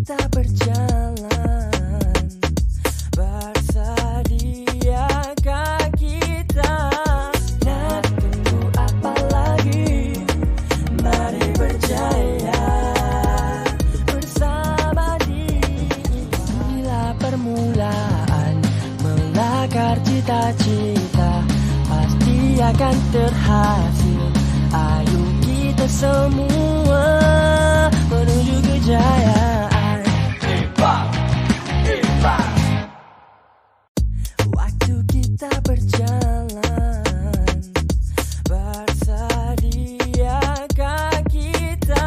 kita berjalan, bersediakah kita? Nak tunggu apa lagi? Mari berjaya bersama inilah permulaan melakar cita-cita, pasti akan terhasil. Ayo kita semua menuju kejayaan. Waktu kita berjalan, bersediakah kita?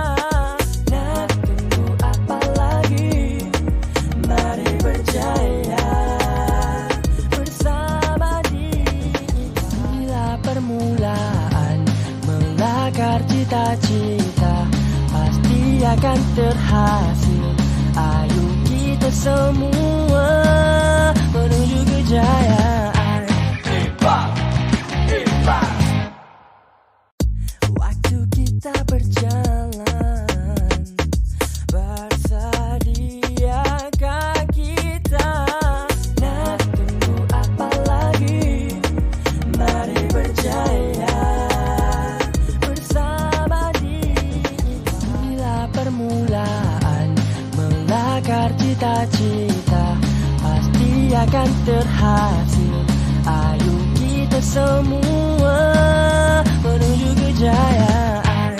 Nak tunggu apa lagi? Mari berjaya bersama inilah permulaan melakar cita-cita, pasti akan terhasil. Ayo kita semua menuju kejayaan. Waktu kita berjalan, bersediakah kita? Nak tunggu apa lagi? Mari berjaya bersama inilah permulaan melakar cita-cita, pasti akan terhasil. Ayo kita semua menuju kejayaan.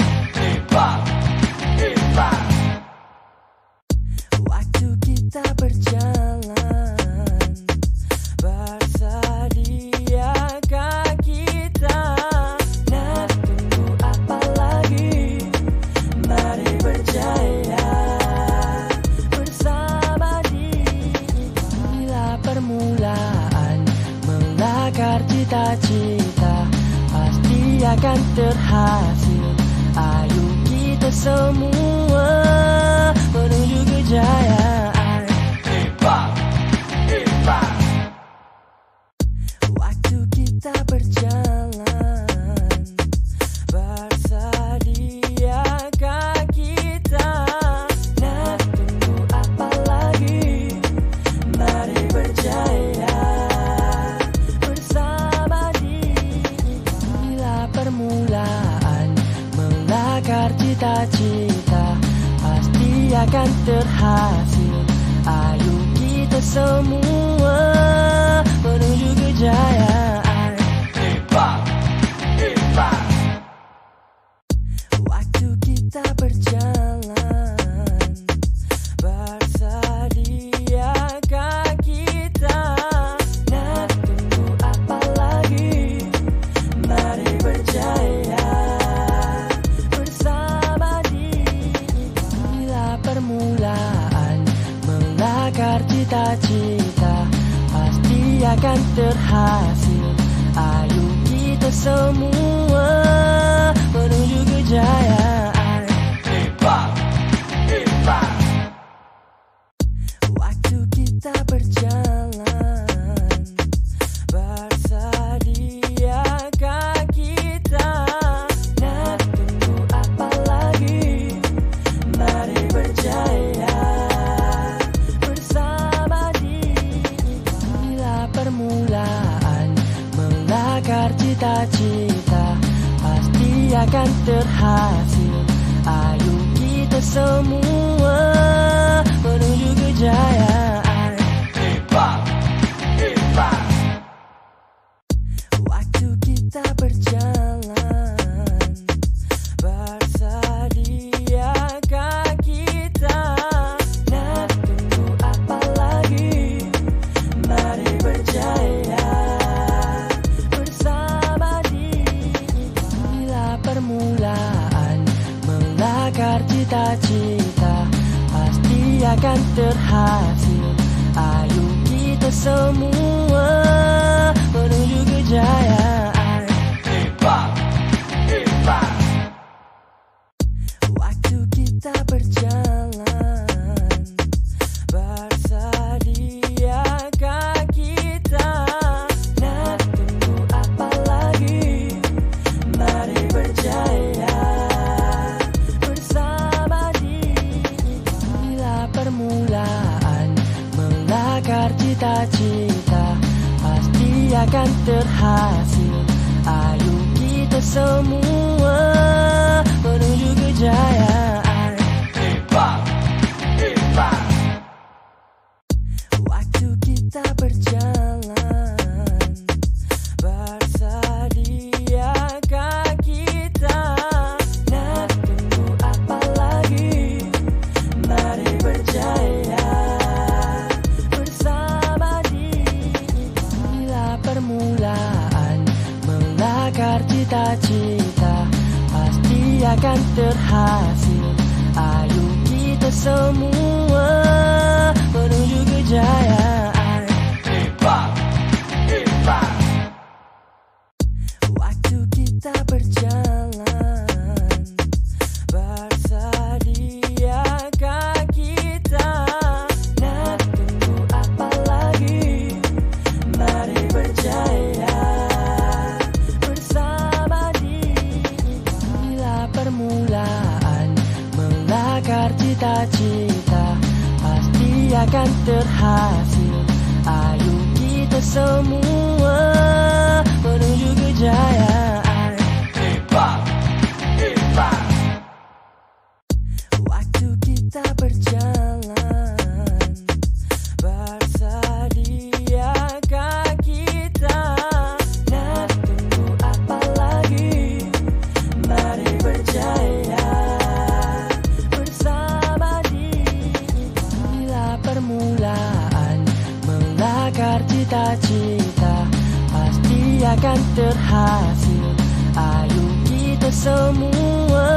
Waktu kita berjalan, bersediakah kita? Nak tunggu apa lagi? Mari berjaya bersama inilah permulaan melakar cita-cita, pasti akan terhasil. Ayo kita semua menuju kejayaan. Waktu kita berjalan, bersediakah kita? Nak tunggu apa lagi? Mari berjaya bersama inilah permulaan melakar cita-cita, pasti akan terhasil. Ayo kita semua menuju kejayaan. Waktu kita berjalan, bersediakah kita? Nak tunggu apa lagi? Mari berjaya bersama inilah permulaan melakar cita-cita, pasti akan terhasil. Ayo kita semua menuju kejayaan. Waktu kita berjalan, bersediakah kita? Nak tunggu apa lagi? Mari berjaya bersama inilah permulaan melakar cita-cita, pasti akan terhasil. Ayo kita semua menuju kejayaan. Waktu kita berjalan, bersediakah kita? Nak tunggu apa lagi? Mari berjaya bersama inilah permulaan melakar cita-cita, pasti akan terhasil. Ayo kita semua menuju kejayaan. Waktu kita berjalan, bersediakah kita? Nak tunggu apa lagi? Mari berjaya bersama inilah permulaan akan terhasil. Ayo kita semua menuju kejayaan. Waktu kita berjalan, bersediakah kita? Nak tunggu apa lagi? Mari berjaya bersama inilah permulaan. Melakar cita-cita pasti akan terhasil. Ayo kita semua menuju kejayaan. Waktu kita berjalan, bersediakah kita? Nak tunggu apa lagi? Mari berjaya bersama inilah permulaan. Melakar cita-cita pasti akan terhasil. Ayo kita semua menuju kejayaan. Waktu kita berjalan, bersediakah kita? Nak tunggu apa lagi? Mari berjaya bersama inilah permulaan. Melakar cita-cita pasti akan terhasil. Ayo kita semua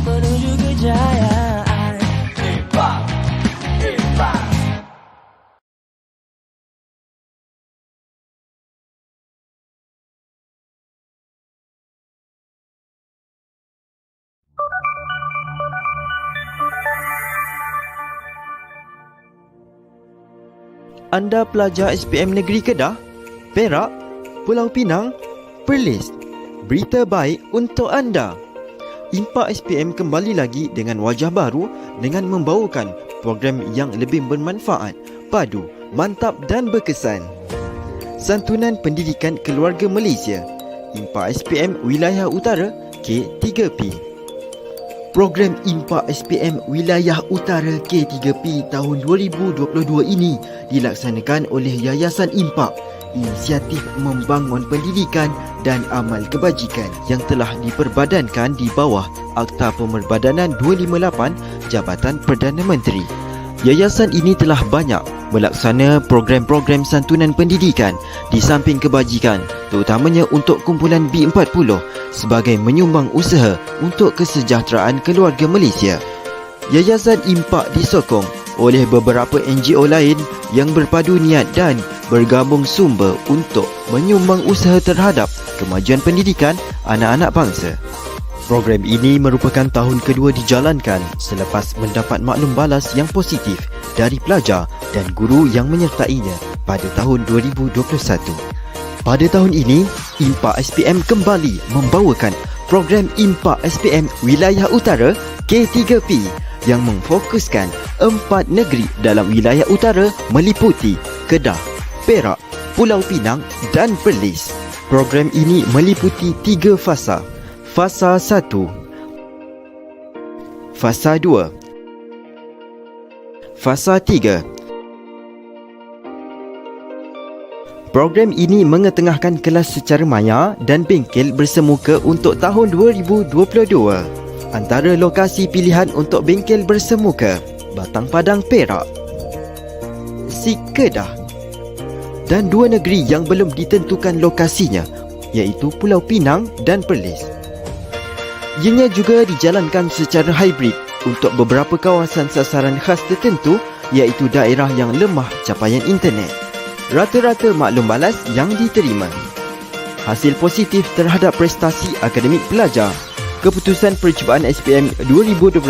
menuju kejayaan. Anda pelajar SPM Negeri Kedah, Perak, Pulau Pinang, Perlis. Berita baik untuk anda. IMPA SPM kembali lagi dengan wajah baru dengan membawakan program yang lebih bermanfaat, padu, mantap dan berkesan. Santunan Pendidikan Keluarga Malaysia, IMPA SPM Wilayah Utara K3P. Program IMPA SPM Wilayah Utara K3P tahun 2022 ini dilaksanakan oleh Yayasan IMPA, inisiatif membangun pendidikan dan amal kebajikan yang telah diperbadankan di bawah Akta Pemerbadanan 258 Jabatan Perdana Menteri. Yayasan ini telah banyak melaksana program-program santunan pendidikan di samping kebajikan, terutamanya untuk kumpulan B40 sebagai menyumbang usaha untuk kesejahteraan keluarga Malaysia. Yayasan IMPA disokong oleh beberapa NGO lain yang berpadu niat dan bergabung sumber untuk menyumbang usaha terhadap kemajuan pendidikan anak-anak bangsa. Program ini merupakan tahun kedua dijalankan selepas mendapat maklum balas yang positif dari pelajar dan guru yang menyertainya pada tahun 2021. Pada tahun ini, IMPA SPM kembali membawakan program IMPA SPM Wilayah Utara K3P yang memfokuskan 4 negeri dalam wilayah utara meliputi Kedah, Perak, Pulau Pinang dan Perlis. Program ini meliputi 3 fasa. Fasa 1, Fasa 2, Fasa 3. Program ini mengetengahkan kelas secara maya dan bengkel bersemuka untuk tahun 2022. Antara lokasi pilihan untuk bengkel bersemuka: Batang Padang, Perak, Sik, Kedah, dan 2 negeri yang belum ditentukan lokasinya, iaitu Pulau Pinang dan Perlis. Ianya juga dijalankan secara hybrid untuk beberapa kawasan sasaran khas tertentu, iaitu daerah yang lemah capaian internet. Rata-rata maklum balas yang diterima. Hasil positif terhadap prestasi akademik pelajar. Keputusan percubaan SPM 2021,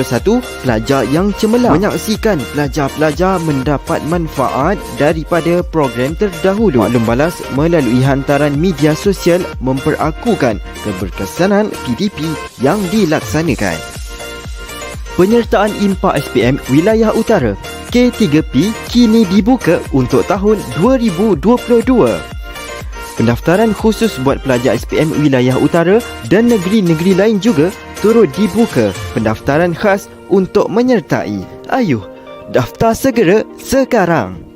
pelajar yang cemerlang. Menyaksikan pelajar-pelajar mendapat manfaat daripada program terdahulu. Maklum balas melalui hantaran media sosial memperakukan keberkesanan PDP yang dilaksanakan. Penyertaan IMPA SPM Wilayah Utara K3P kini dibuka untuk tahun 2022. Pendaftaran khusus buat pelajar SPM wilayah utara dan negeri-negeri lain juga turut dibuka pendaftaran khas untuk menyertai. Ayuh, daftar segera sekarang.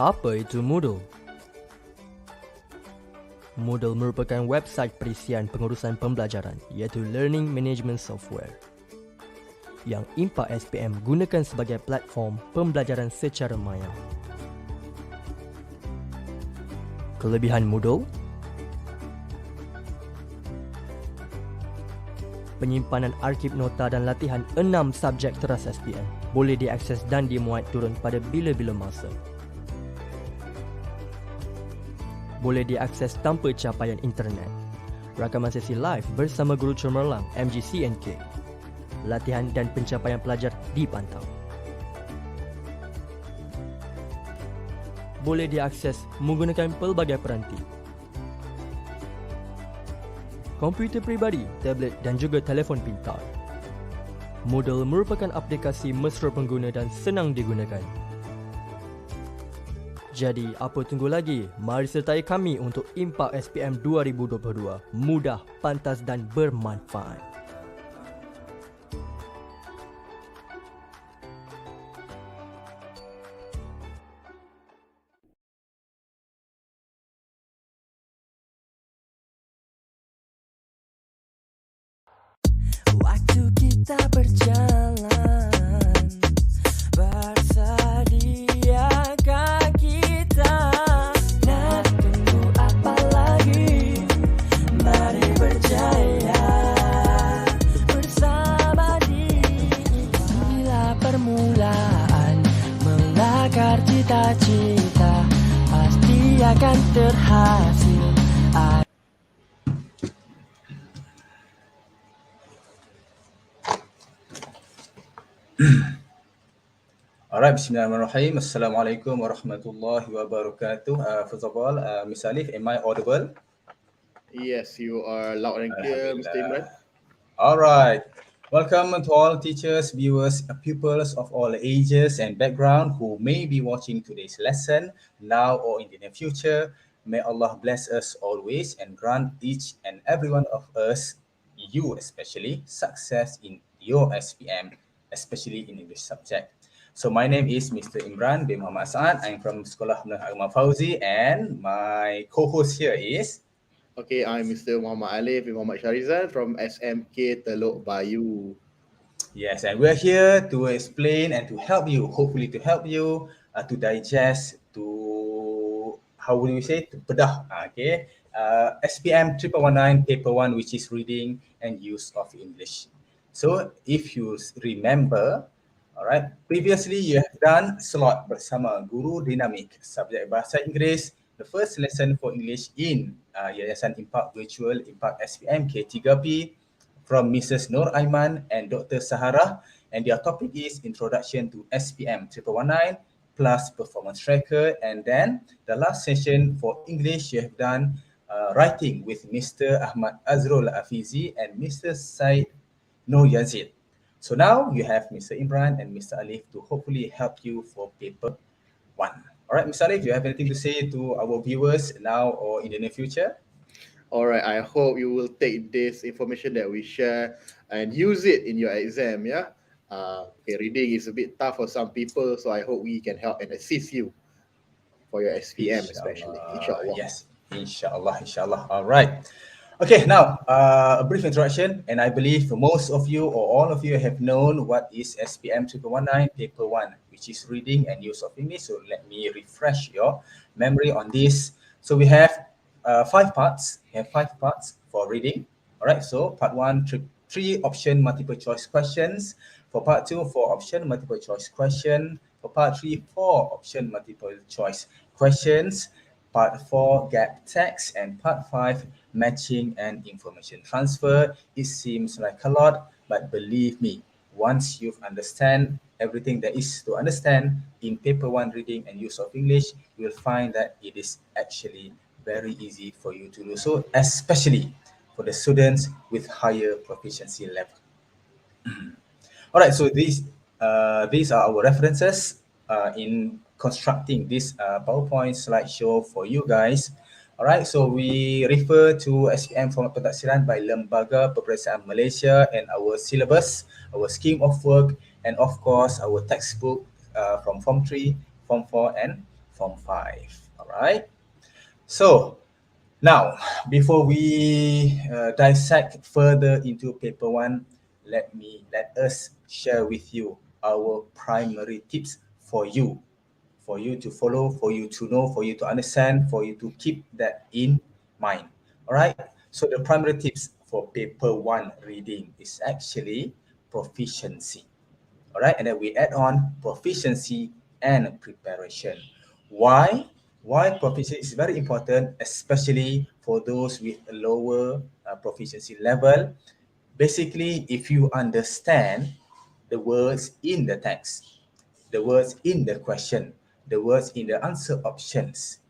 Apa itu Moodle? Moodle merupakan website perisian pengurusan pembelajaran iaitu Learning Management Software yang IMPA SPM gunakan sebagai platform pembelajaran secara maya. Kelebihan Moodle: penyimpanan arsip nota dan latihan 6 subjek teras SPM boleh diakses dan dimuat turun pada bila-bila masa. Boleh diakses tanpa capaian internet. Rakaman sesi live bersama guru cemerlang MGCNK. Latihan dan pencapaian pelajar dipantau. Boleh diakses menggunakan pelbagai peranti. Komputer peribadi, tablet dan juga telefon pintar. Moodle merupakan aplikasi mesra pengguna dan senang digunakan. Jadi, apa tunggu lagi? Mari sertai kami untuk IMPA SPM 2022. Mudah, pantas dan bermanfaat. Waktu kita berjalan bersediakah kita? Nak tunggu apa lagi? Mari berjaya bersama inilah permulaan melakar cita-cita, pasti akan terhasil. Alright, bismillahirrahmanirrahim. Assalamualaikum warahmatullahi wabarakatuh. First of all, Ms. Alif, am I audible? Yes, you are loud and clear, Mr. Imran. Alright. Welcome to all teachers, viewers, pupils of all ages and background who may be watching today's lesson now or in the near future. May Allah bless us always and grant each and every one of us, you especially, success in your SPM, especially in English subject. So my name is Mr. Imran bin Muhammad Saad. I'm from Sekolah Menengah Agama Fauzi and my co-host here is... Okay, I'm Mr. Muhammad Alif bin Muhammad Sharizan from SMK Teluk Bayu. Yes, and we're here to explain and to help you, hopefully to help you to digest, to, how would we say, to bedah, okay, SPM 119 paper 1, which is reading and use of English. So if you remember, alright, previously you have done slot bersama guru Dinamik, subjek Bahasa Inggeris, the first lesson for English in Yayasan Impak Virtual Impak SPM K3P from Mrs. Nur Aiman and Dr. Sahara, and their topic is Introduction to SPM 119 plus Performance Tracker. And then the last session for English you have done writing with Mr. Ahmad Azrul Afizi and Mr. Said Nur Yazid. So now you have Mr. Imran and Mr. Alif to hopefully help you for paper 1. All right, Mr. Alif, do you have anything to say to our viewers now or in the near future? All right, I hope you will take this information that we share and use it in your exam, yeah? Okay, reading is a bit tough for some people, so I hope we can help and assist you for your SPM especially, inshallah. Yes, inshallah. All right. Okay, now a brief introduction, and I believe most of you or all of you have known what is SPM 119 paper 1, which is reading and use of English. So let me refresh your memory on this. So we have 5 parts. We have 5 parts for reading. All right, so part 1, 3 option multiple choice questions. For part 2, 4 option multiple choice question. For part 3, 4 option multiple choice questions. Part 4, gap text, and part 5, matching, and information transfer. It seems like a lot, but believe me, once you've understand everything there is to understand in paper one reading and use of English, you will find that it is actually very easy for you to do so, especially for the students with higher proficiency level. All right, so these are our references in constructing this PowerPoint slideshow for you guys. All right, so we refer to SPM Format Pentaksilan by Lembaga Peperiksaan Malaysia and our syllabus, our scheme of work, and of course our textbook from Form 3, Form 4, and Form 5. All right, so now, before we dissect further into paper one, let us share with you our primary tips for you to follow, for you to know, for you to understand, for you to keep that in mind. All right. So the primary tips for paper one reading is actually proficiency. All right, and then we add on proficiency and preparation. Why? Why proficiency is very important, especially for those with a lower proficiency level. Basically, if you understand the words in the text, the words in the question, the words in the answer options,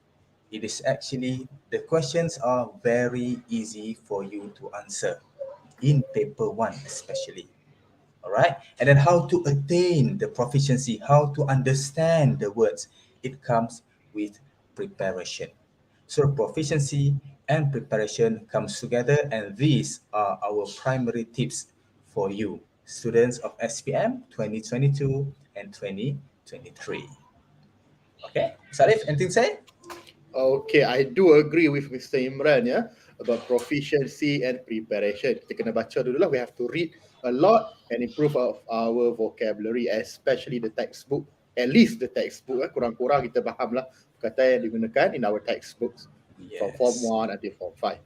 it is actually the questions are very easy for you to answer in paper one, especially. All right, and then how to attain the proficiency, how to understand the words, it comes with preparation. So proficiency and preparation comes together, and these are our primary tips for you students of SPM 2022 and 2023. Okay, Sarif, anything to say? Okay, I do agree with Mr. Imran about proficiency and preparation. Kita kena baca dulu lah. We have to read a lot and improve our vocabulary, especially the textbook. At least the textbook, kurang-kurang kita faham lah kata yang digunakan in our textbooks from Form Yes. 1 until Form 5.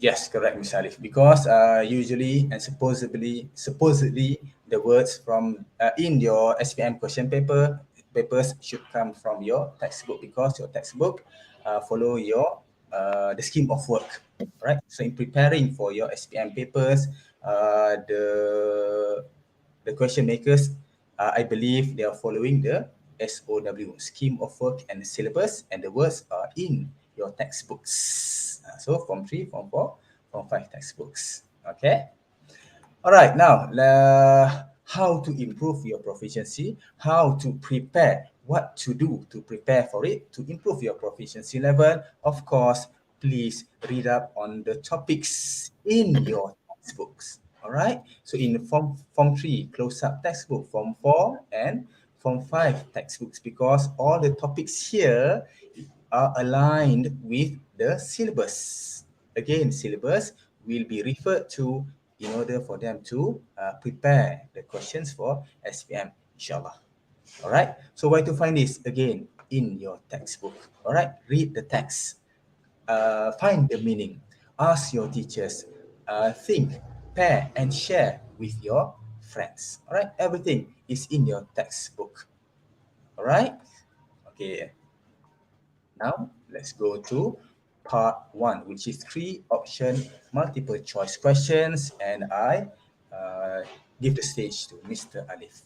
Yes, correct, Ms. Alif. Because usually and supposedly the words from in your SPM question papers should come from your textbook, because your textbook follow your the scheme of work, right? So in preparing for your SPM papers, the question makers, I believe they are following the SOW, scheme of work and syllabus, and the words are in your textbooks. So Form 3, Form 4, Form 5 textbooks. Okay. All right. Now, how to improve your proficiency, how to prepare, what to do to prepare for it, to improve your proficiency level. Of course, please read up on the topics in your textbooks. All right. So in Form 3, close-up textbook, Form 4 and Form 5 textbooks, because all the topics here are aligned with the syllabus. Again, syllabus will be referred to in order for them to prepare the questions for SPM, inshallah. All right. So where to find this? Again, in your textbook. All right. Read the text. Find the meaning. Ask your teachers. Think, pair, and share with your friends. All right. Everything is in your textbook. All right. Okay. Now let's go to part one, which is 3 option multiple choice questions, and I give the stage to Mr. Alif.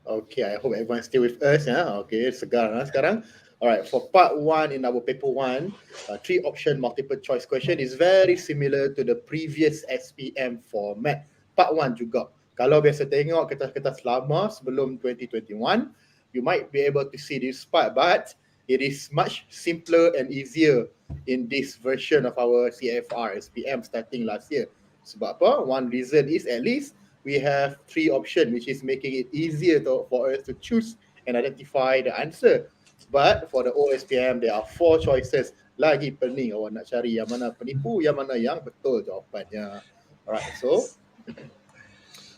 Okay, I hope everyone's still with us. Okay, segar sekarang. Alright, for part one in our paper one, 3 option multiple choice question is very similar to the previous SPM format. Part one juga. Kalau biasa tengok kertas-kertas lama sebelum 2021, you might be able to see this part, but it is much simpler and easier in this version of our CFR SPM starting last year. Sebab apa? One reason is at least we have 3 options, which is making it easier for us to choose and identify the answer. But for the OSPM, there are 4 choices. Lagi pening awak nak cari yang mana penipu, yang mana yang betul jawapannya. Alright, so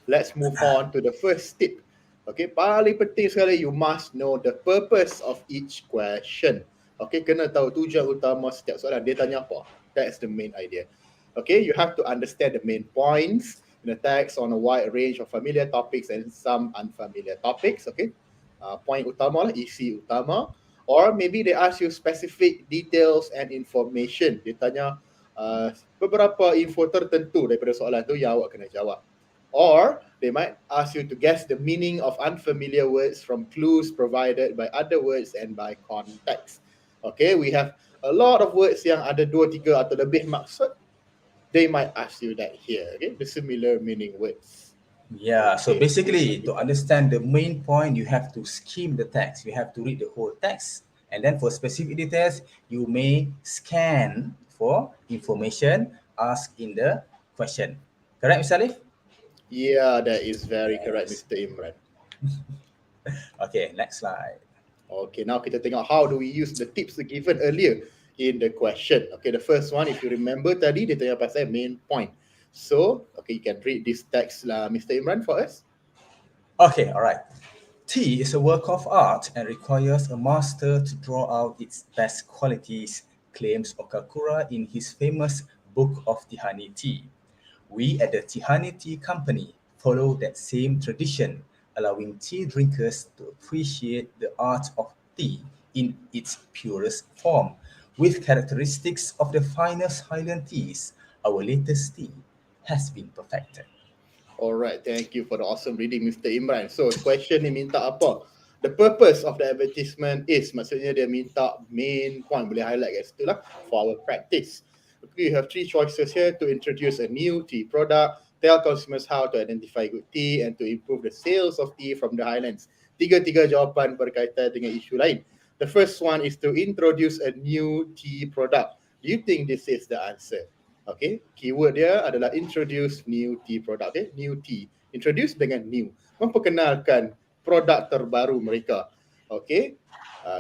let's move on to the first tip. Okay, paling penting sekali, you must know the purpose of each question. Okay, kena tahu tujuan utama setiap soalan. Dia tanya apa? That's the main idea. Okay, you have to understand the main points in the text on a wide range of familiar topics and some unfamiliar topics. Okay, point utama lah, isi utama. Or maybe they ask you specific details and information. Dia tanya beberapa info tertentu daripada soalan tu yang awak kena jawab. Or they might ask you to guess the meaning of unfamiliar words from clues provided by other words and by context. Okay, we have a lot of words yang ada 2, 3 atau lebih maksud. They might ask you that here, okay, the similar meaning words. Yeah, so Okay. basically to understand the main point, you have to skim the text. You have to read the whole text. And then for specific details, you may scan for information asked in the question. Correct, Mr. Alif? Yeah, that is very correct, Yes. Mr. Imran. Okay, next slide. Okay, now kita tengok how do we use the tips given earlier in the question. Okay, the first one, if you remember tadi, dia tanya pasal main point. So, okay, you can read this text lah, Mr. Imran, for us. Okay, all right. Tea is a work of art and requires a master to draw out its best qualities, claims Okakura in his famous Book of Tihani Tea. We at the Tihani Tea Company follow that same tradition, allowing tea drinkers to appreciate the art of tea in its purest form, with characteristics of the finest Highland teas. Our latest tea has been perfected. Alright, thank you for the awesome reading, Mr. Imran. So, question ni minta apa? The purpose of the advertisement is, maksudnya dia minta main point, boleh highlight kat situ lah, for our practice. Okay, you have 3 choices here to introduce a new tea product, tell consumers how to identify good tea, and to improve the sales of tea from the Highlands. 3 jawapan berkaitan dengan isu lain. The first one is to introduce a new tea product. Do you think this is the answer? Okay, keyword dia adalah introduce new tea product. Okay, new tea. Introduce dengan new. Memperkenalkan produk terbaru mereka. Okay,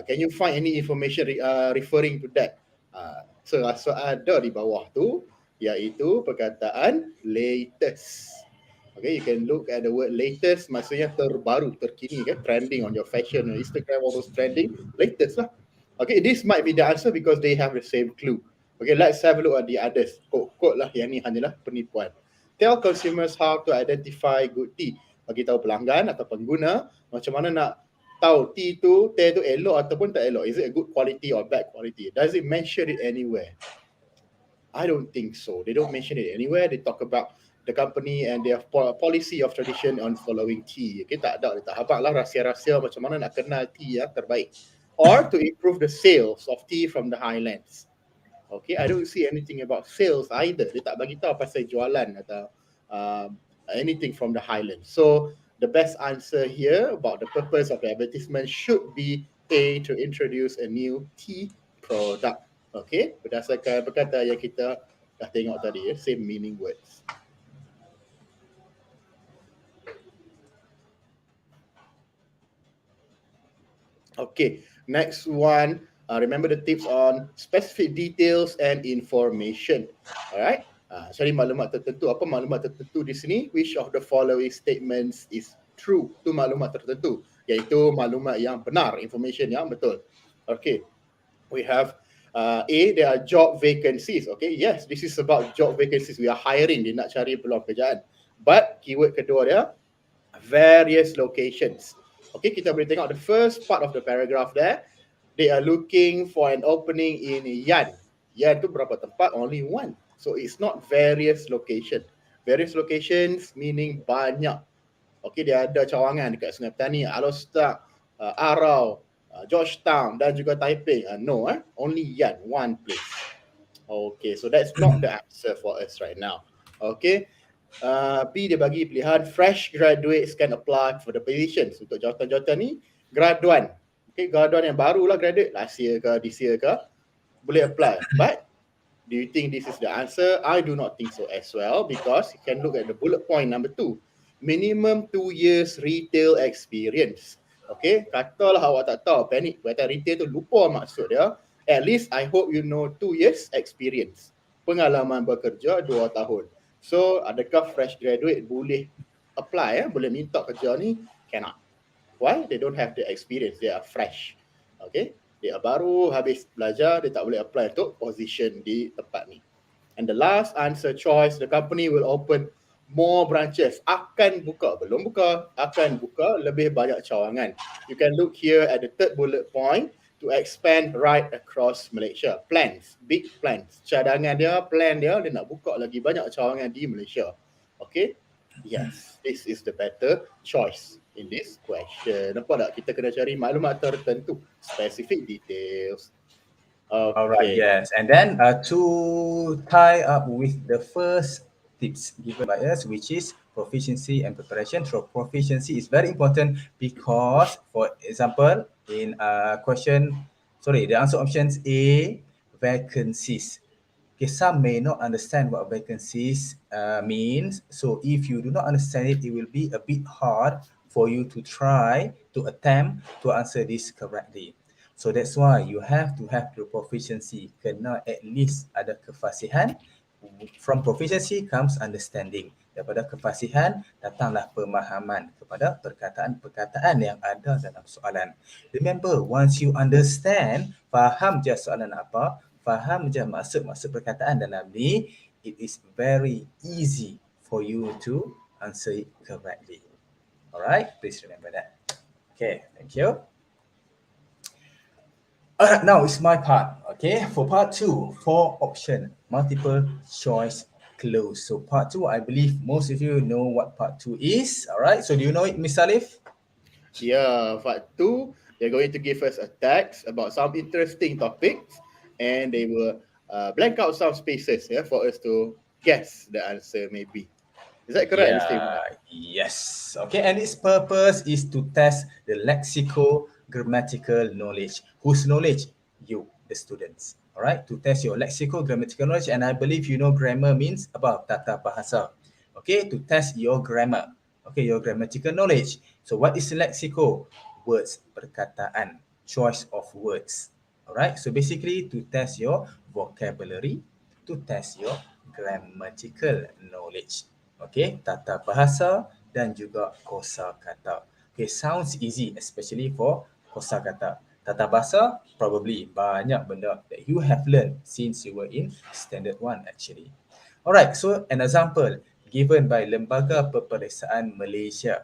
can you find any information referring to that? So ada di bawah tu, iaitu perkataan latest. Okay, you can look at the word latest, maksudnya terbaru, terkini, kan? Trending on your fashion, on Instagram, all those trending, latest lah. Okay, this might be the answer because they have the same clue. Okay, let's have a look at the others. Kod lah, yang ni hanyalah penipuan. Tell consumers how to identify good tea. Bagi tahu pelanggan atau pengguna macam mana nak tahu tea tu elok ataupun tak elok. Is it a good quality or bad quality? Does it mention it anywhere? I don't think so. They don't mention it anywhere. They talk about the company and their policy of tradition on following tea. Okay, tak ada. Dia tak habaq lah rahsia-rahsia macam mana nak kenal tea yang terbaik. Or to improve the sales of tea from the Highlands. Okay, I don't see anything about sales either. Dia tak bagi tahu pasal jualan atau anything from the Highlands. So the best answer here about the purpose of the advertisement should be A, to introduce a new tea product. Okay, berdasarkan perkataan yang kita dah tengok tadi, same meaning words. Okay, next one. Remember the tips on specific details and information. Alright. Cari maklumat tertentu. Apa maklumat tertentu di sini? Which of the following statements is true? Itu maklumat tertentu. Iaitu maklumat yang benar, information yang betul. Okay. We have A, there are job vacancies. Okay, yes, this is about job vacancies. We are hiring, dia nak cari peluang pekerjaan. But keyword kedua dia, various locations. Okay, kita boleh tengok the first part of the paragraph there. They are looking for an opening in Yan. Yan tu berapa tempat? Only one. So it's not various location. Various locations meaning banyak. Okay, dia ada cawangan dekat Sungai Petani, Alostak, Arau, Georgetown dan juga Taiping. No, only Yan, one place. Okay, so that's not the answer for us right now. Okay, B dia bagi pilihan fresh graduates can apply for the positions. Untuk jawatan-jawatan ni, graduan. Okay, graduan yang baru lah, graduate last year ke, this year ke, boleh apply. But do you think this is the answer? I do not think so as well, because you can look at the bullet point number 2. Minimum 2 years retail experience. Okay, katalah awak tak tahu, panik, kata retail tu lupa maksud dia. At least I hope you know 2 years experience. Pengalaman bekerja 2 tahun. So adakah fresh graduate boleh apply, boleh minta kerja ni? Cannot. Why? They don't have the experience. They are fresh. Okay, dia baru habis belajar, dia tak boleh apply untuk position di tempat ni. And the last answer choice, the company will open more branches. Akan buka, belum buka, akan buka lebih banyak cawangan. You can look here at the third bullet point. to expand right across Malaysia. Plans, big plans. Cadangan dia, plan dia nak buka lagi banyak cawangan di Malaysia. Okay? Yes, this is the better choice in this question. Nampak tak? Kita kena cari maklumat tertentu, specific details. Okay. Alright, yes. And then to tie up with the first tips given by us, which is proficiency and preparation. So proficiency is very important because, for example, in the answer options A, vacancies. Okay, some may not understand what vacancies means. So if you do not understand it, it will be a bit hard for you to try to attempt to answer this correctly. So that's why you have to have the proficiency. Kena at least ada kefasihan. From proficiency comes understanding. Daripada kefasihan datanglah pemahaman kepada perkataan-perkataan yang ada dalam soalan. Remember, once you understand, faham je soalan apa, faham je maksud-maksud perkataan dalam ni, it is very easy for you to answer it correctly. Alright, please remember that. Okay, thank you. Alright, now it's my part. Okay, for part 2, 4 option, multiple choice clues. So part 2, I believe most of you know what part 2 is. Alright, so do you know it, Miss Salif? Yeah, part 2, they're going to give us a text about some interesting topics, and they will blank out some spaces for us to guess the answer maybe. Is that correct, Mr. Iman? Yes. Okay, and its purpose is to test the lexico-grammatical knowledge. Whose knowledge? You, the students. All right, to test your lexico-grammatical knowledge, and I believe you know grammar means about tata bahasa. Okay, to test your grammar. Okay, your grammatical knowledge. So what is lexico? Words, perkataan, choice of words. All right, so basically to test your vocabulary, to test your grammatical knowledge. Okay, tata bahasa dan juga kosakata. Okay, sounds easy, especially for kosakata. Tata bahasa, probably banyak benda that you have learned since you were in standard 1 actually. Alright, so an example given by Lembaga Peperiksaan Malaysia.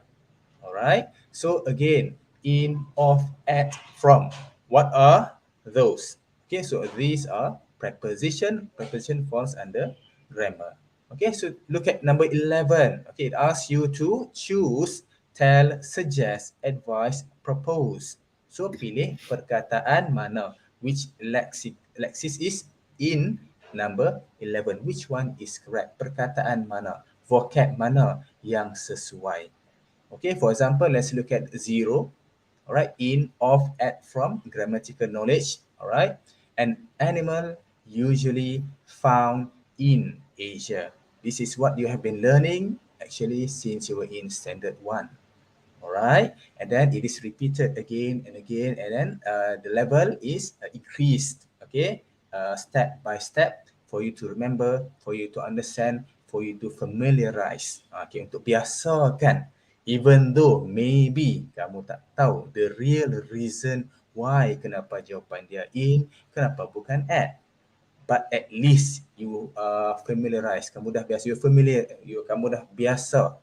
Alright, so again, in, of, at, from. What are those? Okay, so these are preposition. Preposition falls under grammar. Okay, so look at number 11. Okay, it asks you to choose, tell, suggest, advise, propose. So pilih perkataan mana, which lexis is in number 11. Which one is correct? Perkataan mana, vocab mana yang sesuai. Okay, for example, let's look at 0. All right, in, of, at, from, grammatical knowledge. All right, an animal usually found in Asia. This is what you have been learning actually since you were in standard 1. All right, and then it is repeated again and again, and then the level is increased. Okay, step by step for you to remember, for you to understand, for you to familiarize. Okay, untuk biasakan. Even though maybe kamu tak tahu the real reason why kenapa jawapan dia in, kenapa bukan at. But at least you familiarize, kamu dah biasa, kamu dah biasa.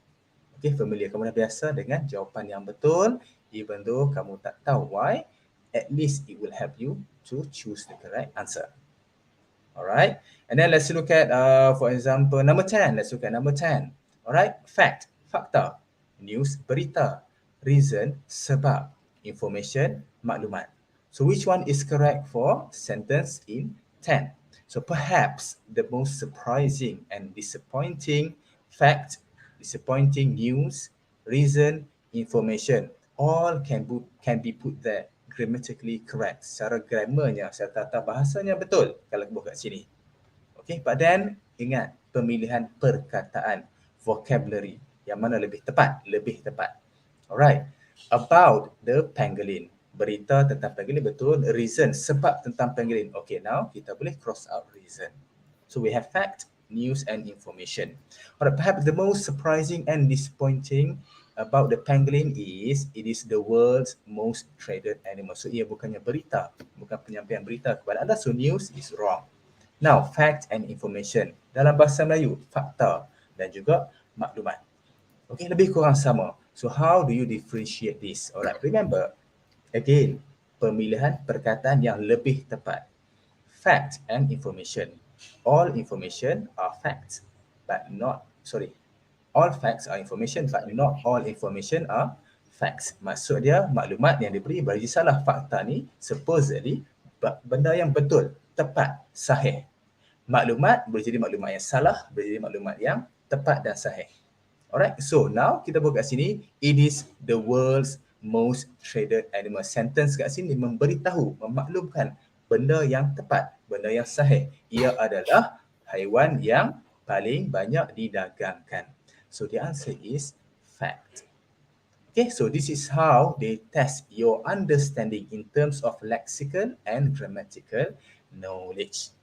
Okay, familiar, kamu dah biasa dengan jawapan yang betul, even though kamu tak tahu why, at least it will help you to choose the correct answer. Alright, and then let's look at, for example, number 10. Let's look at number 10. Alright, fact, fakta, news, berita, reason, sebab, information, maklumat. So which one is correct for sentence in 10? So perhaps the most surprising and disappointing fact, disappointing news, reason, information, all can be put there grammatically correct. Secara grammarnya, secara tata bahasanya betul kalau buat kat sini. Okay, but then ingat pemilihan perkataan, vocabulary yang mana lebih tepat, Alright, about the pangolin. Berita tentang pangolin betul, reason, sebab tentang pangolin. Okay, now kita boleh cross out reason. So we have fact, news and information. Alright, perhaps the most surprising and disappointing about the pangolin is it is the world's most traded animal. So ia bukannya berita, bukan penyampaian berita kepada anda. So news is wrong. Now, fact and information. Dalam bahasa Melayu, fakta dan juga maklumat. Okay, lebih kurang sama. So how do you differentiate this? Alright, remember, again, pemilihan perkataan yang lebih tepat. Fact and information. All information are facts, but not, sorry, all facts are information, but not all information are facts. Maksud dia, maklumat yang diberi boleh jadi salah. Fakta ni supposedly benda yang betul, tepat, sahih. Maklumat boleh jadi maklumat yang salah, boleh jadi maklumat yang tepat dan sahih. Alright, so now kita buat kat sini, it is the world's most traded animal. Sentence kat sini memberitahu, memaklumkan benda yang tepat, benda yang sahih. Ia adalah haiwan yang paling banyak didagangkan. So the answer is fact. Okay, so this is how they test your understanding in terms of lexical and grammatical knowledge.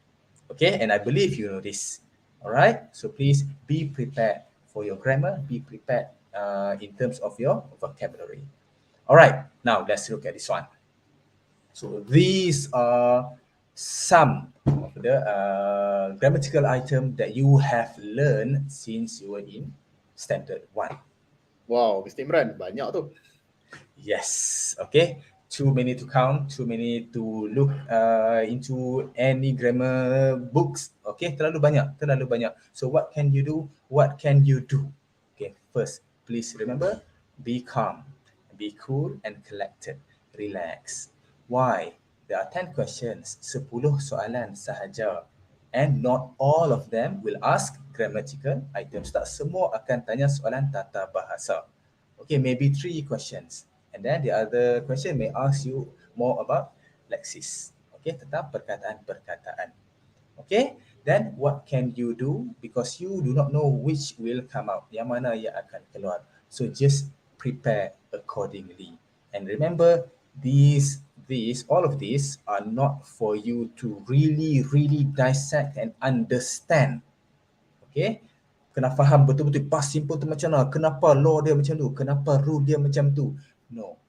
Okay, and I believe you know this. Alright, so please be prepared for your grammar, be prepared in terms of your vocabulary. Alright, now let's look at this one. So these are some of the grammatical items that you have learned since you were in Standard 1. Wow, Mr. Imran, banyak tu. Yes, okay. Too many to count, too many to look into any grammar books. Okay, terlalu banyak. So what can you do? What can you do? Okay, first, please remember, be calm, be cool and collected. Relax. Why? There are 10 questions, 10 soalan sahaja. And not all of them will ask grammatical items. Tak semua akan tanya soalan tata bahasa. Okay, maybe 3 questions. And then the other question may ask you more about lexis. Okay, tentang perkataan-perkataan. Okay, then what can you do? Because you do not know which will come out. Yang mana yang akan keluar. So just prepare accordingly. And remember, all of these are not for you to really dissect and understand. Okay, kena faham betul-betul past simple tu macam mana, kenapa law dia macam tu, kenapa rule dia macam tu. No.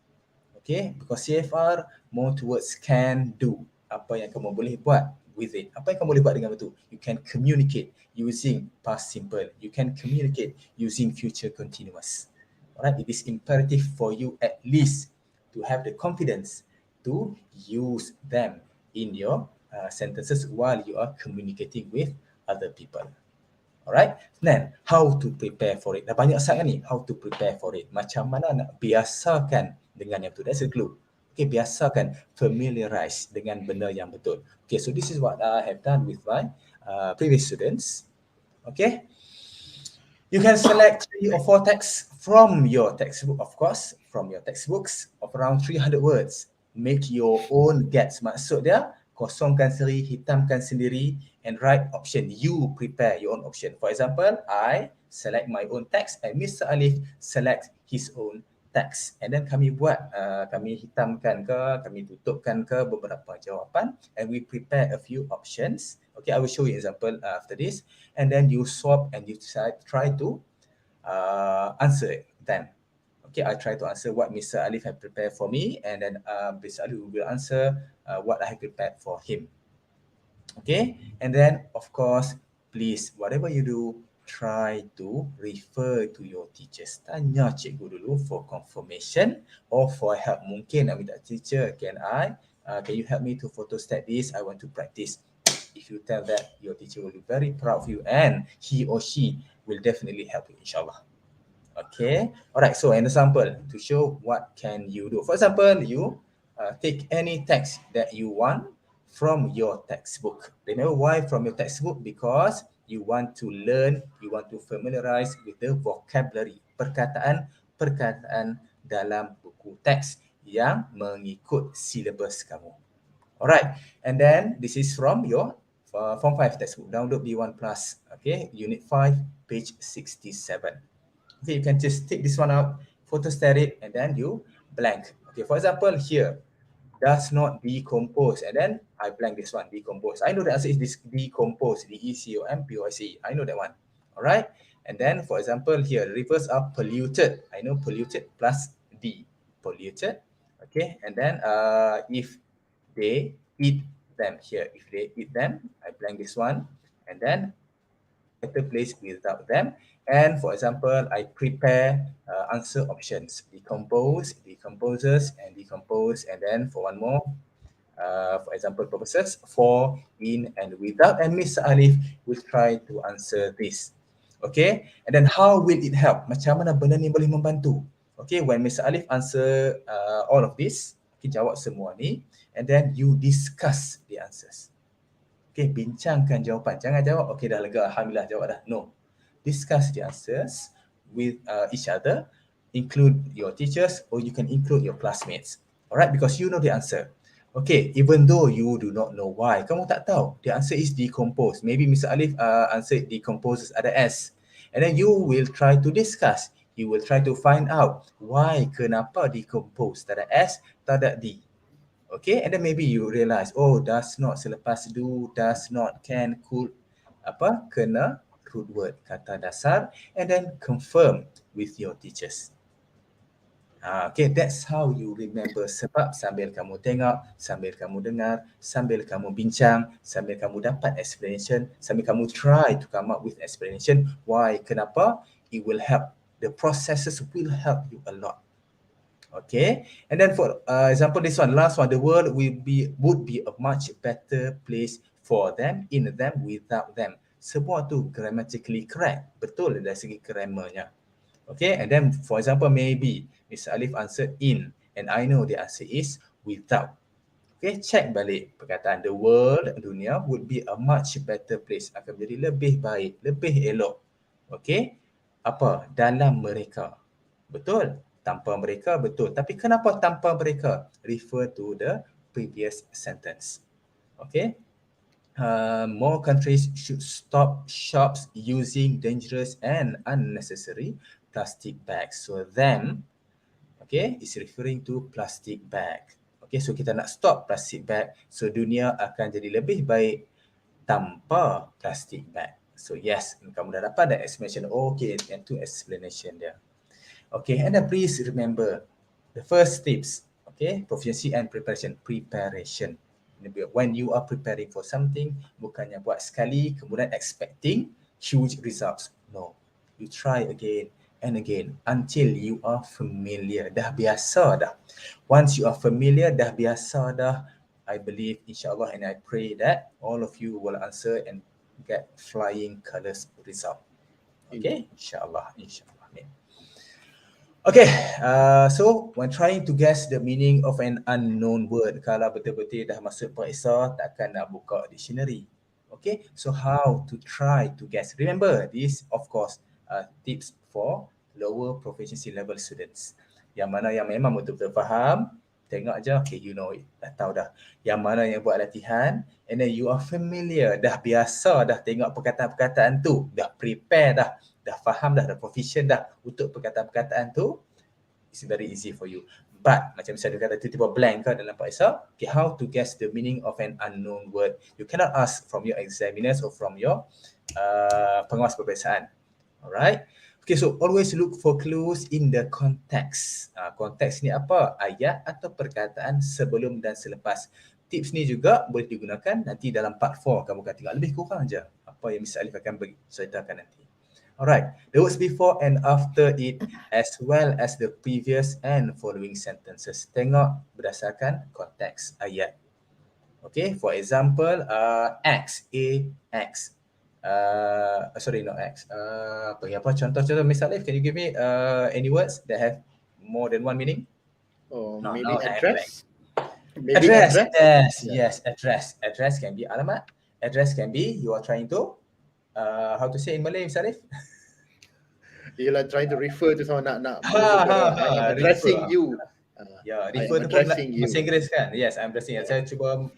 Okay, because CFR more towards can do. Apa yang kamu boleh buat with it. Apa yang kamu boleh buat dengan betul. You can communicate using past simple. You can communicate using future continuous. Alright, it is imperative for you at least to have the confidence to use them in your sentences while you are communicating with other people. Alright, then how to prepare for it? Dah banyak sangat ni, how to prepare for it. Macam mana nak biasakan dengan yang betul. That's a clue. Okay, biasakan, familiarize dengan benda yang betul. Okay, so this is what I have done with my previous students. Okay, you can select 3 or 4 texts from your textbook, of course, from your textbooks of around 300 words. Make your own gets. Maksud dia, kosongkan sendiri, hitamkan sendiri, and write option. You prepare your own option. For example, I select my own text and Mr. Alif select his own text. And then kami buat, kami hitamkan ke, kami tutupkan ke beberapa jawapan, and we prepare a few options. Okay, I will show you example after this. And then you swap and you try to answer them. Okay, I try to answer what Mr. Alif had prepared for me, and then Mr. Alif will answer what I have prepared for him. Okay, and then of course, please, whatever you do, try to refer to your teachers. Tanya cikgu dulu for confirmation or for help. Mungkin nak minta teacher, can you help me to photostat this? I want to practice. If you tell that, your teacher will be very proud of you and he or she will definitely help you, inshallah. Okay, alright, so an example to show what can you do. For example, you take any text that you want from your textbook. Remember why from your textbook? Because you want to learn, you want to familiarize with the vocabulary, perkataan dalam buku teks yang mengikut silabus kamu. Alright, and then this is from your Form 5 textbook, download B1+, okay, Unit 5, page 67. Okay, you can just take this one out, photostat it, and then you blank. Okay, for example, here, does not decompose, and then I blank this one, decompose. I know the answer is this decompose, D-E-C-O-M-P-O-S-E. I know that one. All right, and then for example, here, rivers are polluted. I know polluted plus D, polluted. Okay, and then if they eat them, here, if they eat them, I blank this one, and then better place without them. And for example, I prepare answer options, decompose, decomposes, and decompose. And then for one more, for example purposes, for, in, and without. And Mr. Alif will try to answer this. Okay, and then how will it help? Macam mana benda ni boleh membantu? Okay, when Mr. Alif answer all of this, okay, jawab semua ni, and then you discuss the answers. Okay, bincangkan jawapan. Jangan jawab, okay dah lega, alhamdulillah jawab dah. No. Discuss the answers with each other, include your teachers, or you can include your classmates. Alright, because you know the answer. Okay, even though you do not know why, kamu tak tahu, the answer is decompose. Maybe Mr. Alif answer decomposes ada S. And then you will try to discuss. You will try to find out why, kenapa decompose tak ada S, tak ada D. Okay, and then maybe you realize, oh, does not selepas do, does not, can, could, kena, root word, kata dasar, and then confirm with your teachers. Okay, that's how you remember. Sebab sambil kamu tengok, sambil kamu dengar, sambil kamu bincang, sambil kamu dapat explanation, sambil kamu try to come up with explanation, why, kenapa, it will help. The processes will help you a lot. Okay, and then for example, this one, last one, the world would be a much better place for them, in them, without them. Semua tu grammatically correct, betul dari segi grammarnya. Okay, and then for example, maybe Mr. Alif answered in, and I know the answer is without. Okay, check balik perkataan the world, dunia would be a much better place, akan menjadi lebih baik, lebih elok. Okay, apa? Dalam mereka. Betul? Tanpa mereka, betul. Tapi kenapa tanpa mereka? Refer to the previous sentence. Okay. More countries should stop shops using dangerous and unnecessary plastic bags. So them, okay, is referring to plastic bag. Okay, so kita nak stop plastic bag. So dunia akan jadi lebih baik tanpa plastic bag. So yes, kamu dah dapat the explanation. Okay, and two explanation dia. Okay, and then please remember the first tips, okay, proficiency and preparation. Preparation. When you are preparing for something, bukannya buat sekali, kemudian expecting huge results. No, you try again and again until you are familiar. Dah biasa dah. Once you are familiar, dah biasa dah, I believe, insyaAllah, and I pray that all of you will answer and get flying colours result. Okay, insyaAllah, insyaAllah. Okay, so when trying to guess the meaning of an unknown word, kalau betul-betul dah masuk periksa, takkan nak buka dictionary. Okay, so how to try to guess? Remember, this of course tips for lower proficiency level students. Yang mana yang memang betul-betul faham, tengok je, okay, you know it, dah tahu dah. Yang mana yang buat latihan, and then you are familiar, dah biasa dah tengok perkataan-perkataan tu, dah prepare dah faham dah proficient dah untuk perkataan-perkataan tu, it's very easy for you. But macam misalnya dia kata tiba-tiba blank ke dalam periksa, okay, how to guess the meaning of an unknown word? You cannot ask from your examiners or from your pengawas peperiksaan. Alright. Okay, so always look for clues in the context. Konteks ni apa? Ayat atau perkataan sebelum dan selepas. Tips ni juga boleh digunakan nanti dalam part 4. Kamu akan tengok lebih kurang je apa yang Mr. Alif akan ceritakan nanti. Alright, the words before and after it as well as the previous and following sentences. Tengok berdasarkan konteks ayat. Okay, for example, X, A, X. Sorry, not X. Apa contoh-contoh, Mr. Alif, can you give me any words that have more than one meaning? Oh, no, maybe no, address? Maybe address. Yes, address. Address can be alamat. Address can be you are trying to how to say in Malay, Mr. Arif? You're like trying to refer to someone, nak I am addressing you. Refer to bahasa Inggeris kan? Yes, I'm addressing you. Saya cuba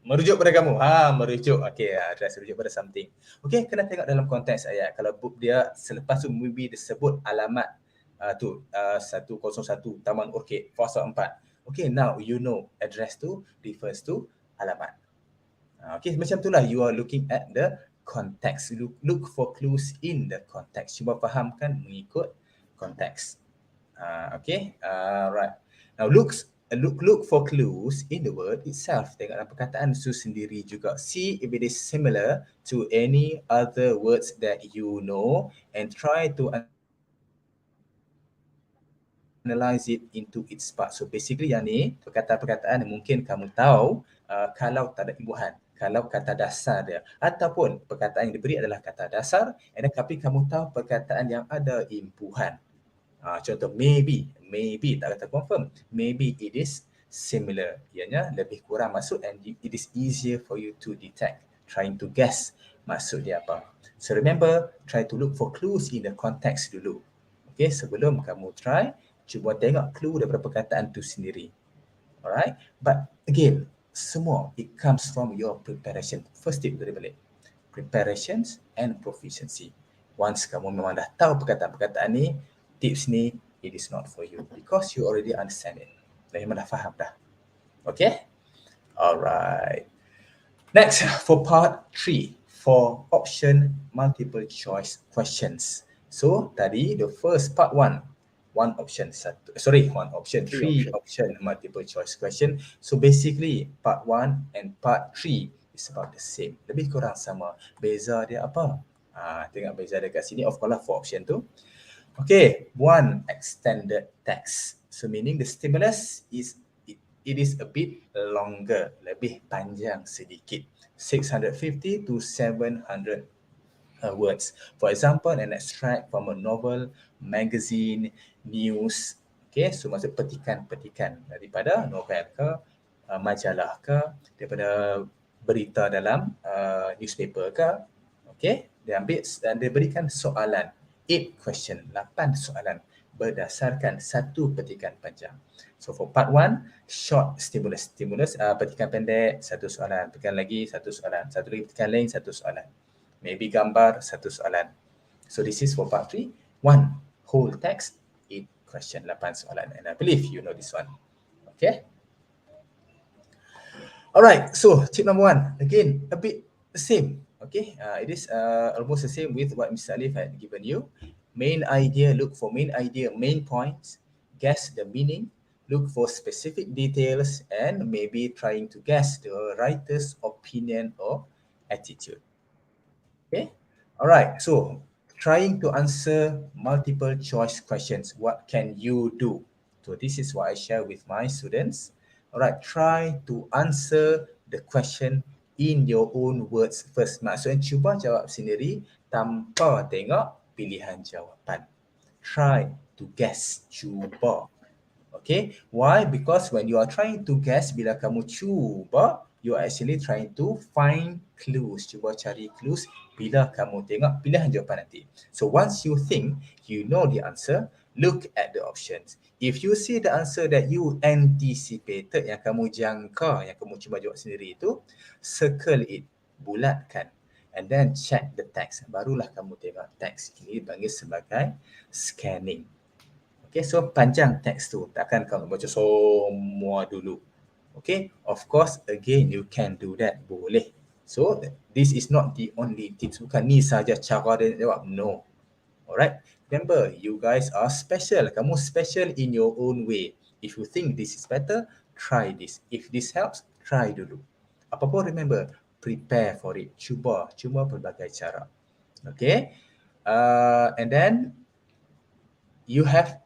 merujuk pada kamu. Merujuk. Okay, address, merujuk pada something. Okay, kena tengok dalam konteks ayat. Kalau dia selepas tu maybe disebut alamat 101 Taman Orchid, fasa 4. Okay, now you know address tu refers to alamat. Okay, macam itulah you are looking at the context. Look for clues in the context. Cuba fahamkan mengikut konteks. Okay, right. Now look for clues in the word itself. Tengok dalam perkataan itu sendiri juga. See if it is similar to any other words that you know and try to analyze it into its part. So basically yang ni perkataan-perkataan yang mungkin kamu tahu kalau tak ada imbuhan, kalau kata dasar dia, ataupun perkataan yang diberi adalah kata dasar tapi kamu tahu perkataan yang ada imbuhan. Contoh maybe tak kata confirm, maybe it is similar, ianya lebih kurang maksud and it is easier for you to detect, trying to guess maksud dia apa. So remember, try to look for clues in the context dulu. Okay, sebelum kamu try, cuba tengok clue daripada perkataan tu sendiri. Alright, but again, semua it comes from your preparation. First tip dari balik, preparations and proficiency. Once kamu memang dah tahu perkataan-perkataan ni, tips ni, it is not for you because you already understand it. Memang dah faham dah. Okay? Alright. Next, for part 3, for option multiple choice questions. So, tadi the first part 1, one option, 3 option multiple choice question. So basically, part 1 and part 3 is about the same. Lebih kurang sama. Beza dia apa? Tengok beza dekat sini. Of course lah for option tu. Okay, one extended text. So meaning the stimulus is it is a bit longer, lebih panjang sedikit, 650 to 700 words. For example, an extract from a novel, magazine, news. Okay, so maksud petikan-petikan daripada novel ke, majalah ke, daripada berita dalam newspaper ke. Okay, dia ambil dan dia berikan soalan. 8 question, 8 soalan berdasarkan satu petikan panjang. So for part 1, short stimulus, petikan pendek, satu soalan, petikan lagi, satu soalan, satu lagi petikan lain, satu soalan. Maybe gambar, satu soalan. So this is for part 3, 1 whole text, 8 question, 8 soalan. And I believe you know this one. Okay. Alright, so tip number 1, again, a bit the same. Okay, it is almost the same with what Mr. Alif had given you. Main idea, look for main idea, main points, guess the meaning, look for specific details, and maybe trying to guess the writer's opinion or attitude. Okay, alright, so trying to answer multiple choice questions, what can you do? So this is what I share with my students. Alright, try to answer the question in your own words first. Maksudnya cuba jawab sendiri tanpa tengok pilihan jawapan. Try to guess, cuba. Okay, why? Because when you are trying to guess, bila kamu cuba, you are actually trying to find clues. Cuba cari clues bila kamu tengok pilihan jawapan nanti. So once you think you know the answer, look at the options. If you see the answer that you anticipated, yang kamu jangka, yang kamu cuba jawab sendiri itu, circle it, bulatkan, and then check the text. Barulah kamu tengok text. Ini dipanggil sebagai scanning. Okay, so panjang teks tu, takkan kamu baca semua dulu. Okay, of course, again, you can do that, boleh. So, this is not the only tips. Bukan ni saja cara dia jawab, no. Alright, remember, you guys are special. Kamu special in your own way. If you think this is better, try this. If this helps, try dulu. Apa pun remember, prepare for it. Cuba pelbagai cara. Okay, and then you have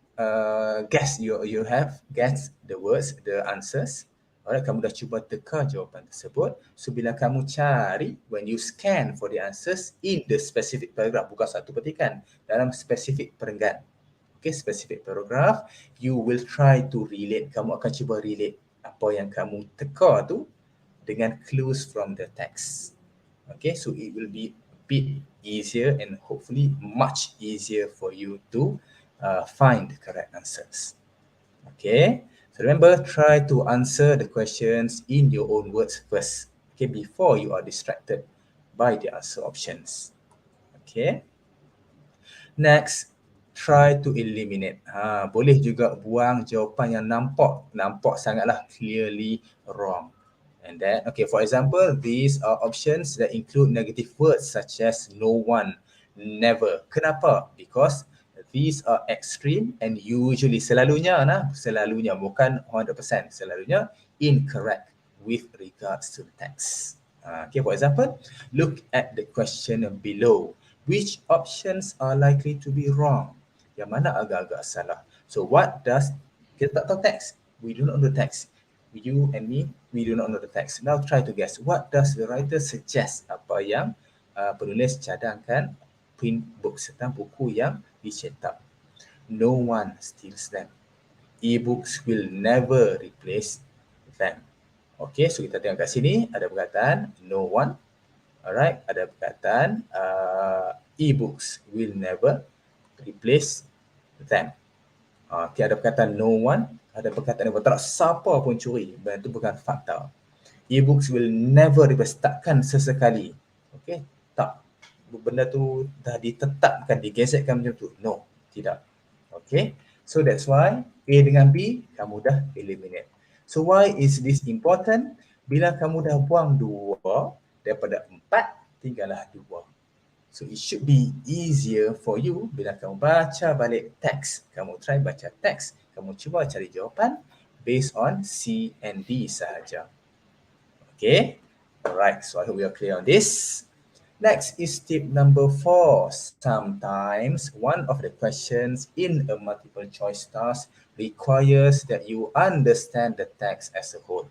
you have guessed the words, the answers. Alright, kamu dah cuba teka jawapan tersebut. So bila kamu cari, when you scan for the answers in the specific paragraph, bukan satu petikan, dalam specific perenggan, okay, specific paragraph, you will try to relate. Kamu akan cuba relate apa yang kamu teka tu dengan clues from the text. Okay, so it will be a bit easier and hopefully much easier for you to find the correct answers. Okay, so remember, try to answer the questions in your own words first, okay, before you are distracted by the answer options. Okay, next, try to eliminate. Boleh juga buang jawapan yang nampak sangatlah clearly wrong. And then, okay, for example, these are options that include negative words such as no one, never. Kenapa? Because These are extreme and usually, selalunya bukan 100%, selalunya incorrect with regards to the text. Okay, for example, look at the question below. Which options are likely to be wrong? Yang mana agak-agak salah? So what does, kita tak tahu teks. We do not know the text. You and me, we do not know the text. Now try to guess. What does the writer suggest? Apa yang penulis cadangkan print books tentang buku yang dicetak. No one steals them. E-books will never replace them. Okay, so kita tengok kat sini ada perkataan no one. Alright, ada perkataan e-books will never replace them. Okay, ada perkataan no one, ada perkataan never. Tak siapa pun curi, benda itu bukan fakta. E-books will never replace, takkan sesekali. Okay, tak. Benda tu dah ditetapkan, digesekkan macam tu. No, tidak. Okay, so that's why A dengan B kamu dah eliminate. So why is this important? Bila kamu dah buang 2, daripada 4, tinggallah 2. So it should be easier for you bila kamu baca balik teks. Kamu try baca teks, kamu cuba cari jawapan based on C and D sahaja. Okay, alright, so I hope we are clear on this. Next is tip number 4. Sometimes one of the questions in a multiple choice task requires that you understand the text as a whole.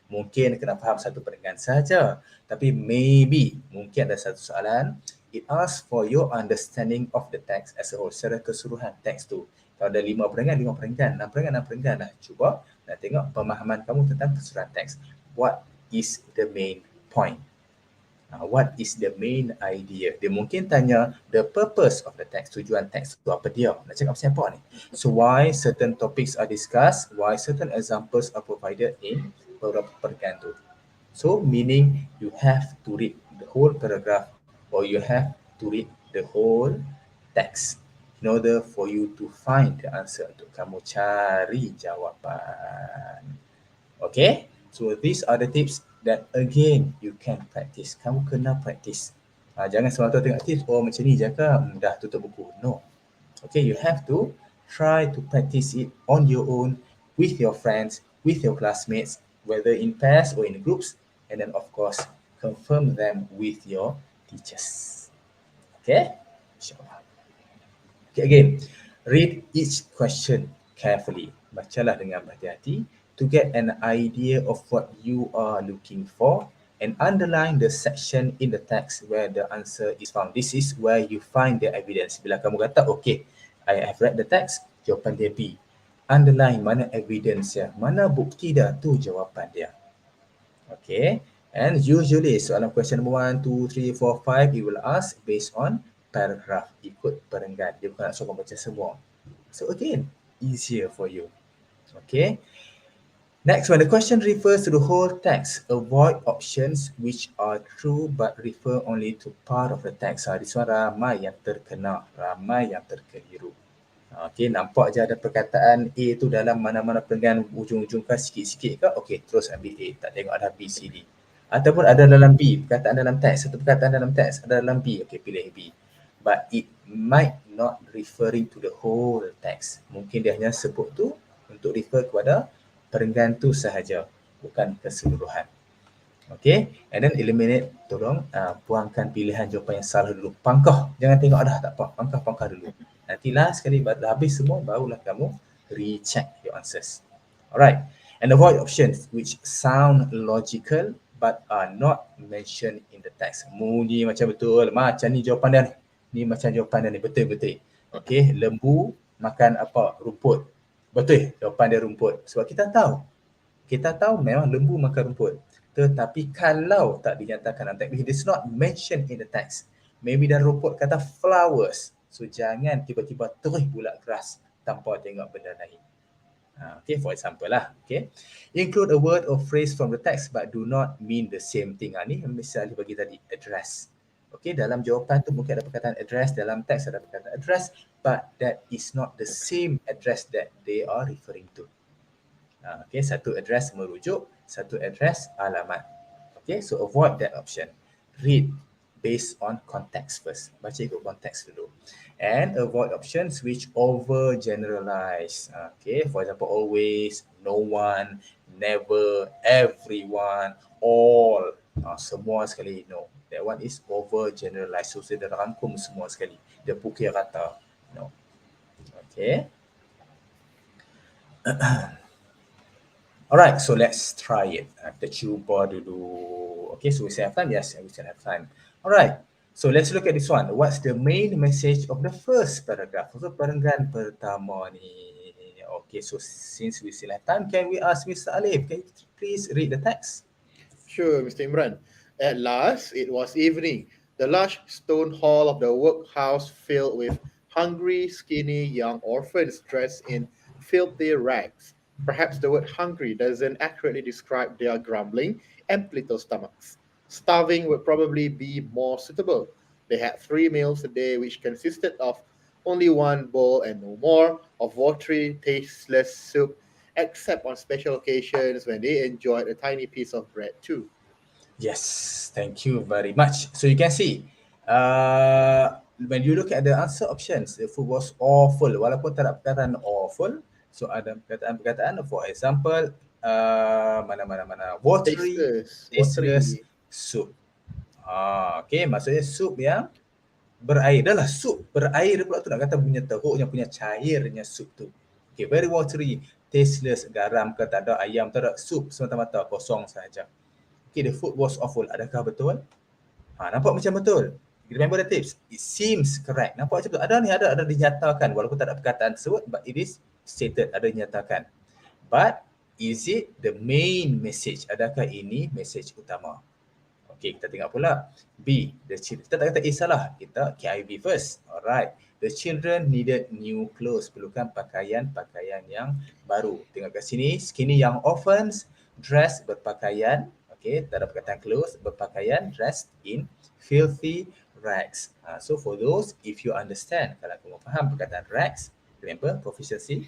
Mungkin kena faham satu perenggan saja, tapi mungkin ada satu soalan, it asks for your understanding of the text as a whole, secara keseluruhan teks tu. Kalau ada 5 perenggan, 5 perenggan, 6 perenggan, 6 perenggan, cuba nak tengok pemahaman kamu tentang keseluruhan teks. What is the main point? What is the main idea? Dia mungkin tanya the purpose of the text, tujuan teks tu apa dia? Nak cakap pasal apa ni? So why certain topics are discussed, why certain examples are provided in beberapa perenggan tu. So meaning you have to read the whole paragraph or you have to read the whole text in order for you to find the answer, untuk kamu cari jawapan. Okay, so these are the tips that again you can practice. Kamu kena practice. Jangan semata tengok tips, oh macam ni je ke, dah tutup buku. No. Okay, you have to try to practice it on your own, with your friends, with your classmates, whether in pairs or in groups, and then of course confirm them with your teachers. Okay, insyaAllah. Okay, again, read each question carefully. Bacalah dengan berhati-hati to get an idea of what you are looking for, and underline the section in the text where the answer is found. This is where you find the evidence. Bila kamu kata, okay, I have read the text, jawapan dia B. Underline mana evidence dia, mana bukti dah, tu jawapan dia. Okay, and usually soalan question number 1, 2, 3, 4, 5, it will ask based on paragraph, ikut perenggan. Dia bukan nak suruh baca semua. So again, easier for you. Okay. Next one, the question refers to the whole text. Avoid options which are true but refer only to part of the text. This one ramai yang terkena, ramai yang terkeliru. Okay, nampak je ada perkataan A tu dalam mana-mana perenggan, ujung-ujung kan sikit-sikit ke? Okay, terus ambil A. Tak tengok ada B, C, D. Ataupun ada dalam B, perkataan dalam teks. Satu perkataan dalam teks, ada dalam B. Okay, pilih B. But it might not referring to the whole text. Mungkin dia hanya sebut tu untuk refer kepada perenggan tu sahaja, bukan keseluruhan. Okay, and then eliminate, tolong buangkan pilihan jawapan yang salah dulu. Pangkah, jangan tengok dah tak apa, pangkah dulu. Nanti last sekali dah habis semua, barulah kamu recheck your answers. Alright, and avoid options which sound logical but are not mentioned in the text. Bunyi macam betul, macam ni jawapan dia ni macam jawapan dia ni, betul-betul. Okay, lembu makan apa? Rumput. Betul, jawapan dia rumput. Sebab kita tahu memang lembu makan rumput. Tetapi kalau tak dinyatakan dalam teks, it is not mentioned in the text. Maybe dalam rumput kata flowers. So jangan tiba-tiba terus bulat keras tanpa tengok benda lain. Okay, for example lah. Okay, include a word or phrase from the text but do not mean the same thing. Ni misalnya bagi tadi address. Okay, dalam jawapan tu mungkin ada perkataan address, dalam teks ada perkataan address, but that is not the same address that they are referring to. Okay, satu address merujuk, satu address alamat. Okay, so avoid that option. Read based on context first. Baca ikut konteks dulu. And avoid options which overgeneralize. Okay, for example, always, no one, never, everyone, all. Semua sekali, no. That one is overgeneralize. So, dia dah rangkum semua sekali. Dia pukul rata. No. Okay. Alright, so let's try it. Kita cuba dulu. Okay, so we still have time? Yes, we still have time. Alright, so let's look at this one. What's the main message of the first paragraph? So, perenggan pertama ni. Okay, so since we still have time, can we ask Mr. Alif, can you please read the text? Sure, Mr. Imran. At last, it was evening. The large stone hall of the workhouse filled with hungry, skinny young orphans dressed in filthy rags. Perhaps the word hungry doesn't accurately describe their grumbling and little stomachs. Starving would probably be more suitable. They had 3 meals a day, which consisted of only 1 bowl and no more of watery, tasteless soup, except on special occasions when they enjoyed a tiny piece of bread too. Yes, thank you very much. So you can see, when you look at the answer options, the food was awful. Walaupun tak ada perkataan awful, so ada perkataan, for example, watery, tasteless Watery. soup. Okay, maksudnya sup yang berair. Dah lah, sup berair pula tu, nak kata punya teruk, yang punya cairnya sup tu. Okay, very watery, tasteless, garam ke tak ada, ayam tak ada, sup semata-mata kosong sahaja. Okay, the food was awful. Adakah betul? Nampak macam betul. Remember the tips. It seems correct. Nampak macam betul. Ada dinyatakan walaupun tak ada perkataan tersebut, but it is stated, ada dinyatakan. But is it the main message? Adakah ini message utama? Okay, kita tengok pula. B, the children. Kita tak kata A salah. Kita KIV first. Alright. The children needed new clothes. Perlukan pakaian yang baru. Tengok kat sini. Skinny young orphans dressed, berpakaian. Okay, tak ada perkataan clothes, berpakaian, dressed in filthy rags. So for those, if you understand, kalau kamu faham perkataan rags, remember proficiency.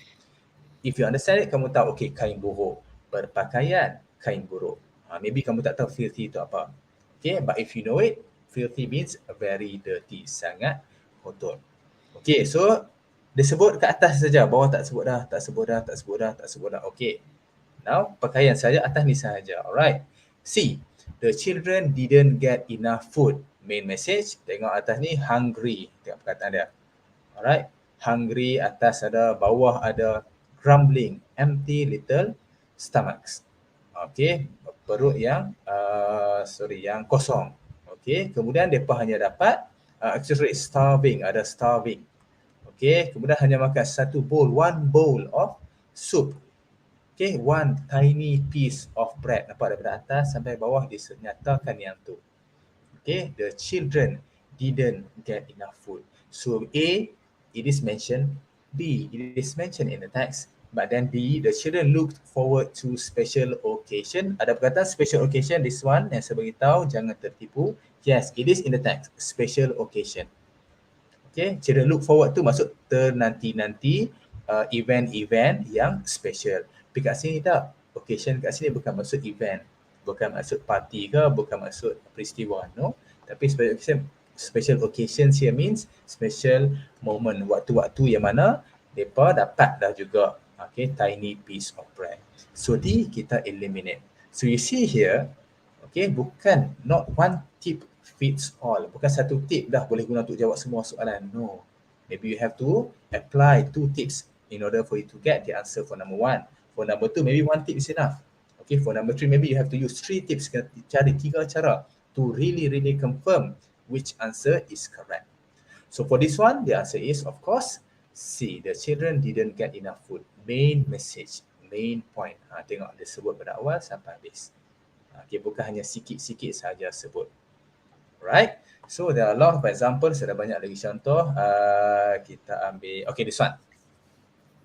If you understand it, kamu tahu, okay, kain buruk. Berpakaian, kain buruk. Maybe kamu tak tahu filthy itu apa. Okay, but if you know it, filthy means very dirty, sangat kotor. Okay, so dia sebut kat atas saja, bawah tak sebut dah. Okay, now pakaian saja, atas ni saja. Alright. C, the children didn't get enough food. Main message, tengok atas ni, hungry. Tengok perkataan dia. Alright, hungry, atas ada, bawah ada, grumbling, empty little stomachs. Okay, perut yang kosong. Okay, kemudian mereka hanya dapat, starving, ada starving. Okay, kemudian hanya makan one bowl of soup. Okay, one tiny piece of bread. Nampak daripada atas sampai bawah dinyatakan yang tu. Okay, the children didn't get enough food. So A, it is mentioned. B, it is mentioned in the text. But then B, the children looked forward to special occasion. Ada perkataan special occasion, this one yang saya beritahu, jangan tertipu. Yes, it is in the text, special occasion. Okay, children look forward to maksud ternanti-nanti event-event yang special. Tapi kat sini tak, occasion kat sini bukan maksud event, bukan maksud party ke, bukan maksud peristiwa, no. Tapi special occasion here means special moment, waktu-waktu yang mana mereka dapat dah juga, okay, tiny piece of bread. So D kita eliminate. So you see here, okay, bukan not one tip fits all. Bukan satu tip dah boleh guna untuk jawab semua soalan. No. Maybe you have to apply 2 tips in order for you to get the answer for number 1. For number 2, maybe 1 tip is enough. Okay, for number 3, maybe you have to use 3 tips. Cari 3 cara to really confirm which answer is correct. So for this one, the answer is, of course, C. The children didn't get enough food. Main message, main point. Tengok dia sebut pada awal sampai habis. Okay, bukan hanya sikit-sikit sahaja sebut. Right? So there are a lot of examples. Ada banyak lagi contoh. Kita ambil, okay, this one.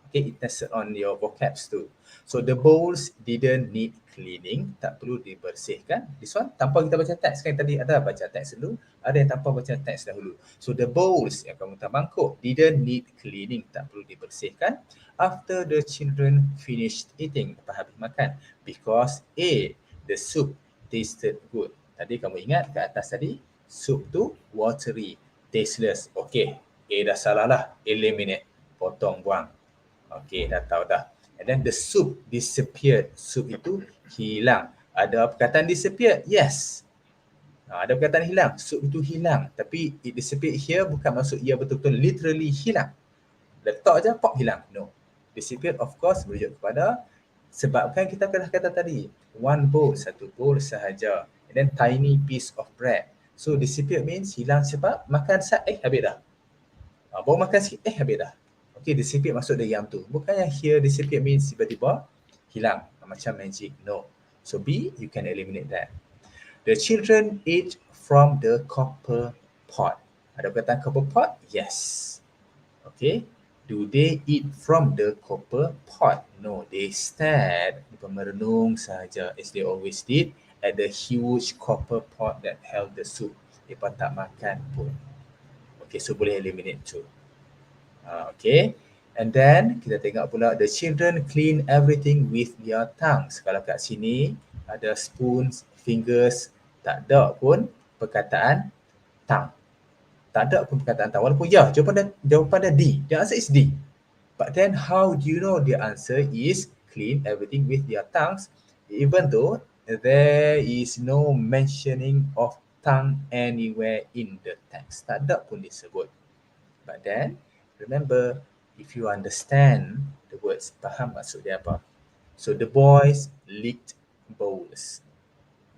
Okay, it tested on your vocabs too. So the bowls didn't need cleaning, tak perlu dibersihkan. This one tanpa kita baca teks kan, tadi ada baca teks dulu, ada yang tanpa baca teks dahulu. So the bowls yang kamu letak mangkuk didn't need cleaning, tak perlu dibersihkan after the children finished eating, lepas habis makan, because A, the soup tasted good. Tadi kamu ingat kat atas tadi, Soup tu watery, tasteless. Okay, A dah salah lah. Eliminate. Potong, buang. Okay, dah tahu dah. And then the soup disappeared. Soup itu hilang. Ada perkataan disappeared? Yes. Ada perkataan hilang. Soup itu hilang. Tapi it disappeared here bukan maksud ia betul-betul literally hilang. Letak je, pop hilang. No. Disappeared of course merujuk kepada sebabkan kita pernah kata tadi. One bowl, satu bowl sahaja. And then tiny piece of bread. So disappeared means hilang sebab makan habis dah. Baru makan sikit, habis dah. Okay, disappear maksud dia yang tu. Bukannya here disappear means tiba-tiba hilang. Macam magic. No. So B, you can eliminate that. The children ate from the copper pot. Ada perkataan copper pot? Yes. Okay. Do they eat from the copper pot? No. They stared, merenung sahaja as they always did at the huge copper pot that held the soup. Mereka tak makan pun. Okay, so boleh eliminate tu. Okay, and then kita tengok pula the children clean everything with their tongues. Kalau kat sini ada spoons, fingers, tak ada pun perkataan tongue. Tak ada pun perkataan tongue. Walaupun ya, jawapan dia D. The answer is D. But then how do you know the answer is clean everything with their tongues, even though there is no mentioning of tongue anywhere in the text. Tak ada pun disebut. But then remember, if you understand the words, faham maksud dia apa. So the boys licked bowls.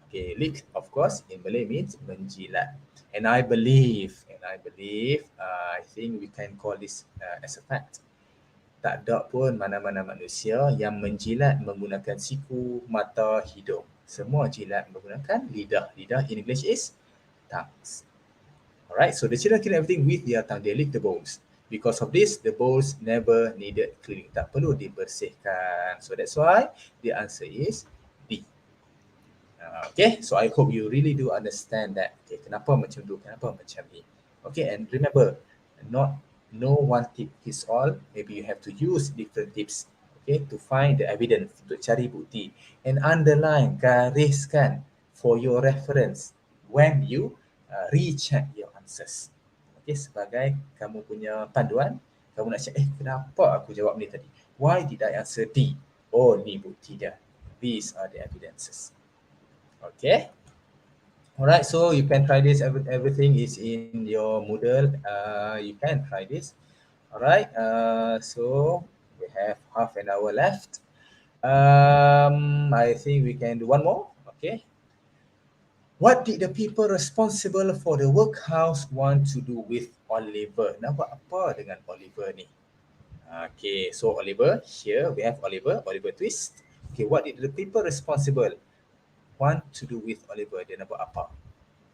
Okay, lick of course in Malay means menjilat. And I believe, I think we can call this as a fact. Tak ada pun mana-mana manusia yang menjilat menggunakan siku, mata, hidung. Semua jilat menggunakan lidah. Lidah in English is tongues. Alright, so the children clean everything with their tongue. They lick the bowls. Because of this, the bowls never needed cleaning. Tak perlu dibersihkan. So that's why the answer is D. Okay, so I hope you really do understand that. Okay, kenapa macam tu, kenapa macam ni. Okay, and remember, no one tip fits all. Maybe you have to use different tips, okay, to find the evidence, untuk cari bukti. And underline, gariskan for your reference when you recheck your answers. Okay, sebagai kamu punya panduan, kamu nak check, kenapa aku jawab ni tadi? Why did I answer D? Oh, ni bukti dia. These are the evidences. Okay. Alright, so you can try this. Everything is in your Moodle. You can try this. Alright, so we have half an hour left. I think we can do one more. Okay. What did the people responsible for the workhouse want to do with Oliver? Nak buat apa dengan Oliver ni? Okay, so Oliver, here we have Oliver Twist. Okay, what did the people responsible want to do with Oliver? Dia nak buat apa?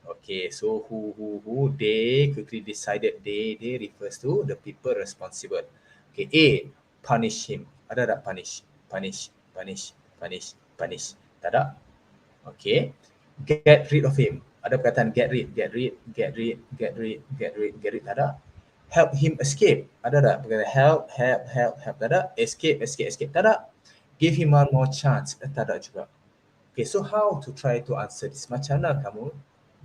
Okay, so who they quickly decided. They refers to the people responsible. Okay, A, punish him. Ada tak punish? Punish. Tak ada? Okay. Get rid of him. Ada perkataan get rid. Tak ada? Help him escape. Ada tak? Perkataan help. Tak ada? Escape. Tak ada? Give him one more chance. Tak ada juga. Okay, so how to try to answer this? Macam mana kamu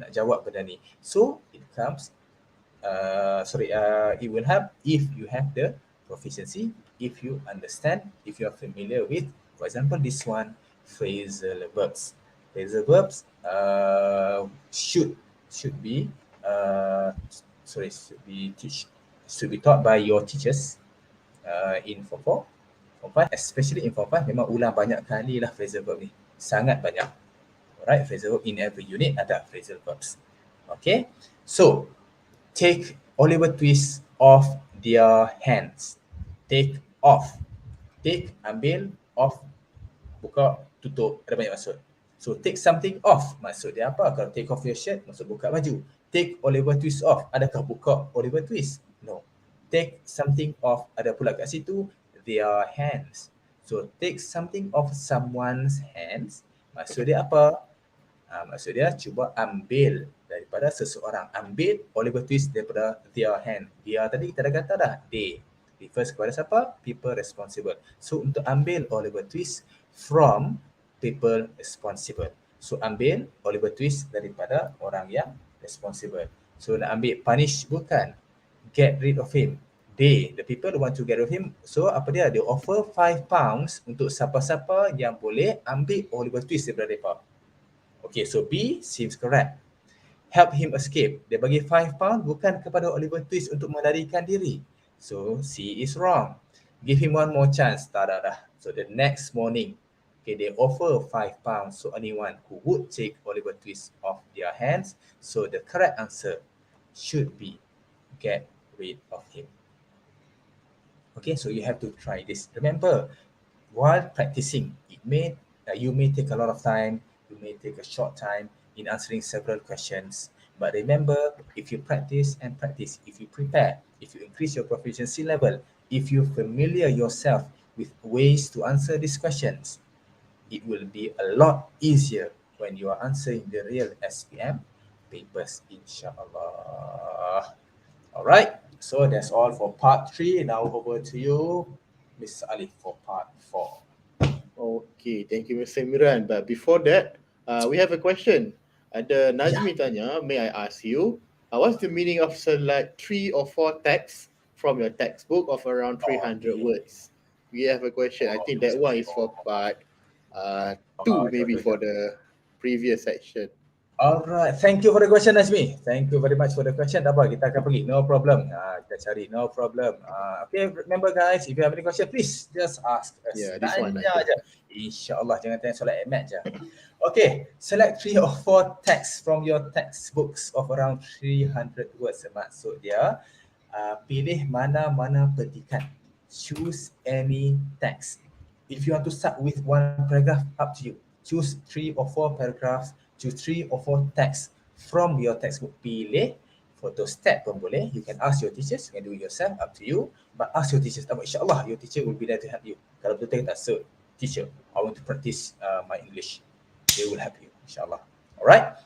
nak jawab benda ni? So it comes, it will help if you have the proficiency, if you understand, if you are familiar with, for example, this one, phrasal verbs. Phrasal verbs should be taught by your teachers in Form 4, Form 5, especially in Form 5. Memang ulang banyak kali lah phrasal verb ni, sangat banyak. Alright, phrasal verb in every unit ada phrasal verbs. Okay, so take Oliver Twist off their hands. Take off. Take, ambil, off, buka, tutup, ada banyak maksud. So take something off, maksud dia apa? Kalau take off your shirt, maksud buka baju. Take Oliver Twist off, adakah buka Oliver Twist? No. Take something off, ada pula kat situ, their hands. So take something off someone's hands, maksud dia apa? Maksud dia cuba ambil daripada seseorang. Ambil Oliver Twist daripada their hand. Dia tadi kita dah kata dah, they. Refers kepada siapa? People responsible. So untuk ambil Oliver Twist from people responsible. So ambil Oliver Twist daripada orang yang responsible. So nak ambil punish bukan, get rid of him. They, the people want to get rid of him. So apa dia? Dia offer £5 untuk siapa-siapa yang boleh ambil Oliver Twist daripada mereka. Okay, so B seems correct. Help him escape. Dia bagi £5 bukan kepada Oliver Twist untuk melarikan diri. So C is wrong. Give him one more chance. Tak ada dah. So the next morning, okay, they offer £5 to anyone who would take Oliver Twist off their hands. So the correct answer should be get rid of him. Okay, so you have to try this. Remember, while practicing, you may take a lot of time, you may take a short time in answering several questions. But remember, if you practice and practice, if you prepare, if you increase your proficiency level, if you familiar yourself with ways to answer these questions, it will be a lot easier when you are answering the real SPM papers, inshallah. All right, so that's all for part 3. Now over to you, Mr. Ali, for part 4. Okay, thank you, Mr. Imran. But before that, we have a question. Ada Najmi tanya, may I ask you, what's the meaning of select 3 or 4 texts from your textbook of around 300 words? We have a question. I think that one is for part 2, maybe for the previous section. Alright, thank you for the question, Najmi. Thank you very much for the question. Tak apa, kita akan pergi. No problem. Kita cari, no problem. Okay, remember guys, if you have any question, please just ask us. Yeah, this one. Tanya je. InsyaAllah, jangan tanya soalan emat je. Okay, select 3 or 4 texts from your textbooks of around 300 words. Maksud dia, pilih mana-mana petikan. Choose any text. If you want to start with one paragraph, up to you. Choose 3 or 4 paragraphs. Choose 3 or 4 texts from your textbook. Pilih photostat pun boleh. You can ask your teachers, you can do it yourself, up to you. But ask your teachers. InsyaAllah your teacher will be there to help you. Kalau betul kata, so teacher, I want to practice my English. They will help you, insyaAllah. Alright.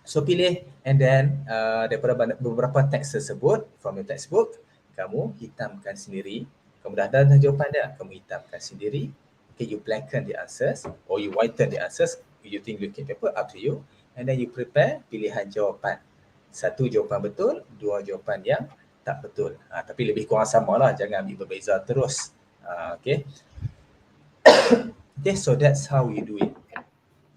So pilih, and then daripada beberapa teks tersebut from your textbook, kamu hitamkan sendiri. Kamu dah ada jawapan dia, kamu hitamkan sendiri. Okay, you blacken the answers or you whiten the answers using looking paper, up to you. And then you prepare pilihan jawapan. 1 jawapan betul, 2 jawapan yang tak betul. Tapi lebih kurang sama lah, jangan ambil berbeza terus. Okay. Okay, so that's how you do it.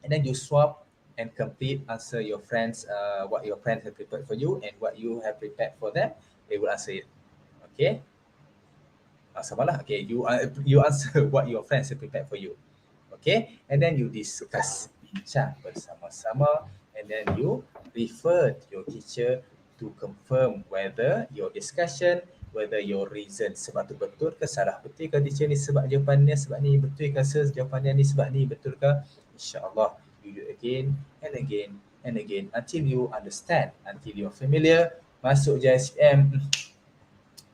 And then you swap and complete, answer your friends, what your friends have prepared for you and what you have prepared for them. They will answer it. Okay. Sama lah. Okay, you answer what your friends have prepared for you. Okay, and then you discuss, bincang bersama-sama, and then you refer to your teacher to confirm whether your discussion, whether your reason sebab tu betul ke, salah betul ke teacher ni sebab jawapannya sebab ni, betul ke jawapannya ni sebab ni, betul ke. InsyaAllah you do again and again and again until you understand, until you're familiar. Masuk je SPM,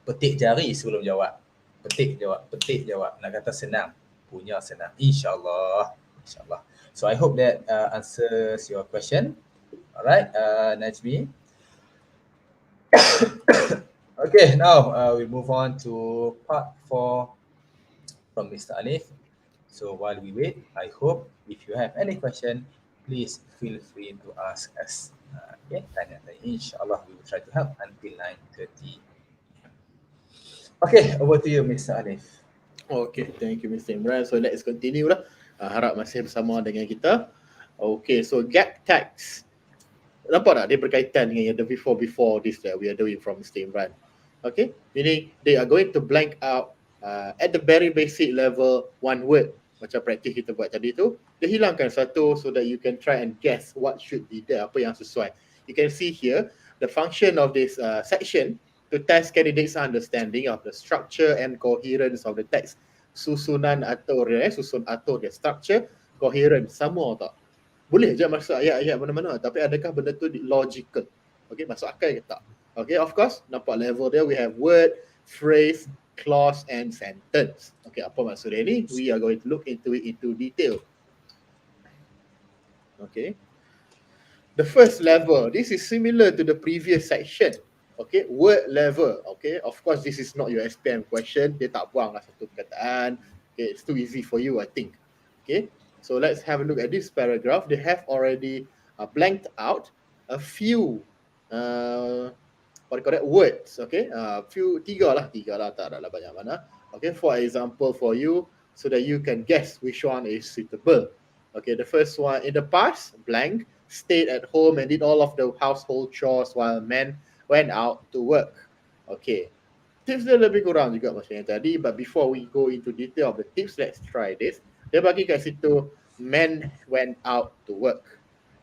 petik jari sebelum jawab. Petik jawab. Nak kata senang, punya senang. InsyaAllah. So I hope that answers your question. Alright, Najmi. Okay, now we move on to part 4 from Mr. Alif. So while we wait, I hope if you have any question, please feel free to ask us. Okay, tanya. InsyaAllah we will try to help until 9:30. Okay, over to you, Mr. Alif. Okay, thank you, Mr. Imran. So let's continue lah. Harap masih bersama dengan kita. Okay, so gap tags. Nampak tak dia berkaitan dengan yang the before this that we are doing from Mr. Imran. Okay, meaning they are going to blank out at the very basic level one word. Macam praktis kita buat tadi tu. Dia hilangkan satu so that you can try and guess what should be there, apa yang sesuai. You can see here, the function of this section to test candidates' understanding of the structure and coherence of the text. Susunan atur dia, susun atur dia, structure, coherent, sama tak? Boleh je masuk ayat-ayat mana-mana, tapi adakah benda tu logical? Okay, masuk akal ke tak? Okay, of course, nampak level dia, we have word, phrase, clause and sentence. Okay, apa maksud dia ni? We are going to look into it into detail. Okay. The first level, this is similar to the previous section. Okay, word level. Okay, of course this is not your SPM question. Dia tak buang lah satu perkataan. Okay, it's too easy for you, I think. Okay, so let's have a look at this paragraph. They have already blanked out a few what do you call that, words, okay, tiga lah, tak ada lah banyak mana. Okay, for example for you, so that you can guess which one is suitable. Okay, the first one, in the past, blank, stayed at home and did all of the household chores while men went out to work. Okay, tips dia lebih kurang juga macam yang tadi, but before we go into detail of the tips, let's try this. Dia bagi kat situ, men went out to work.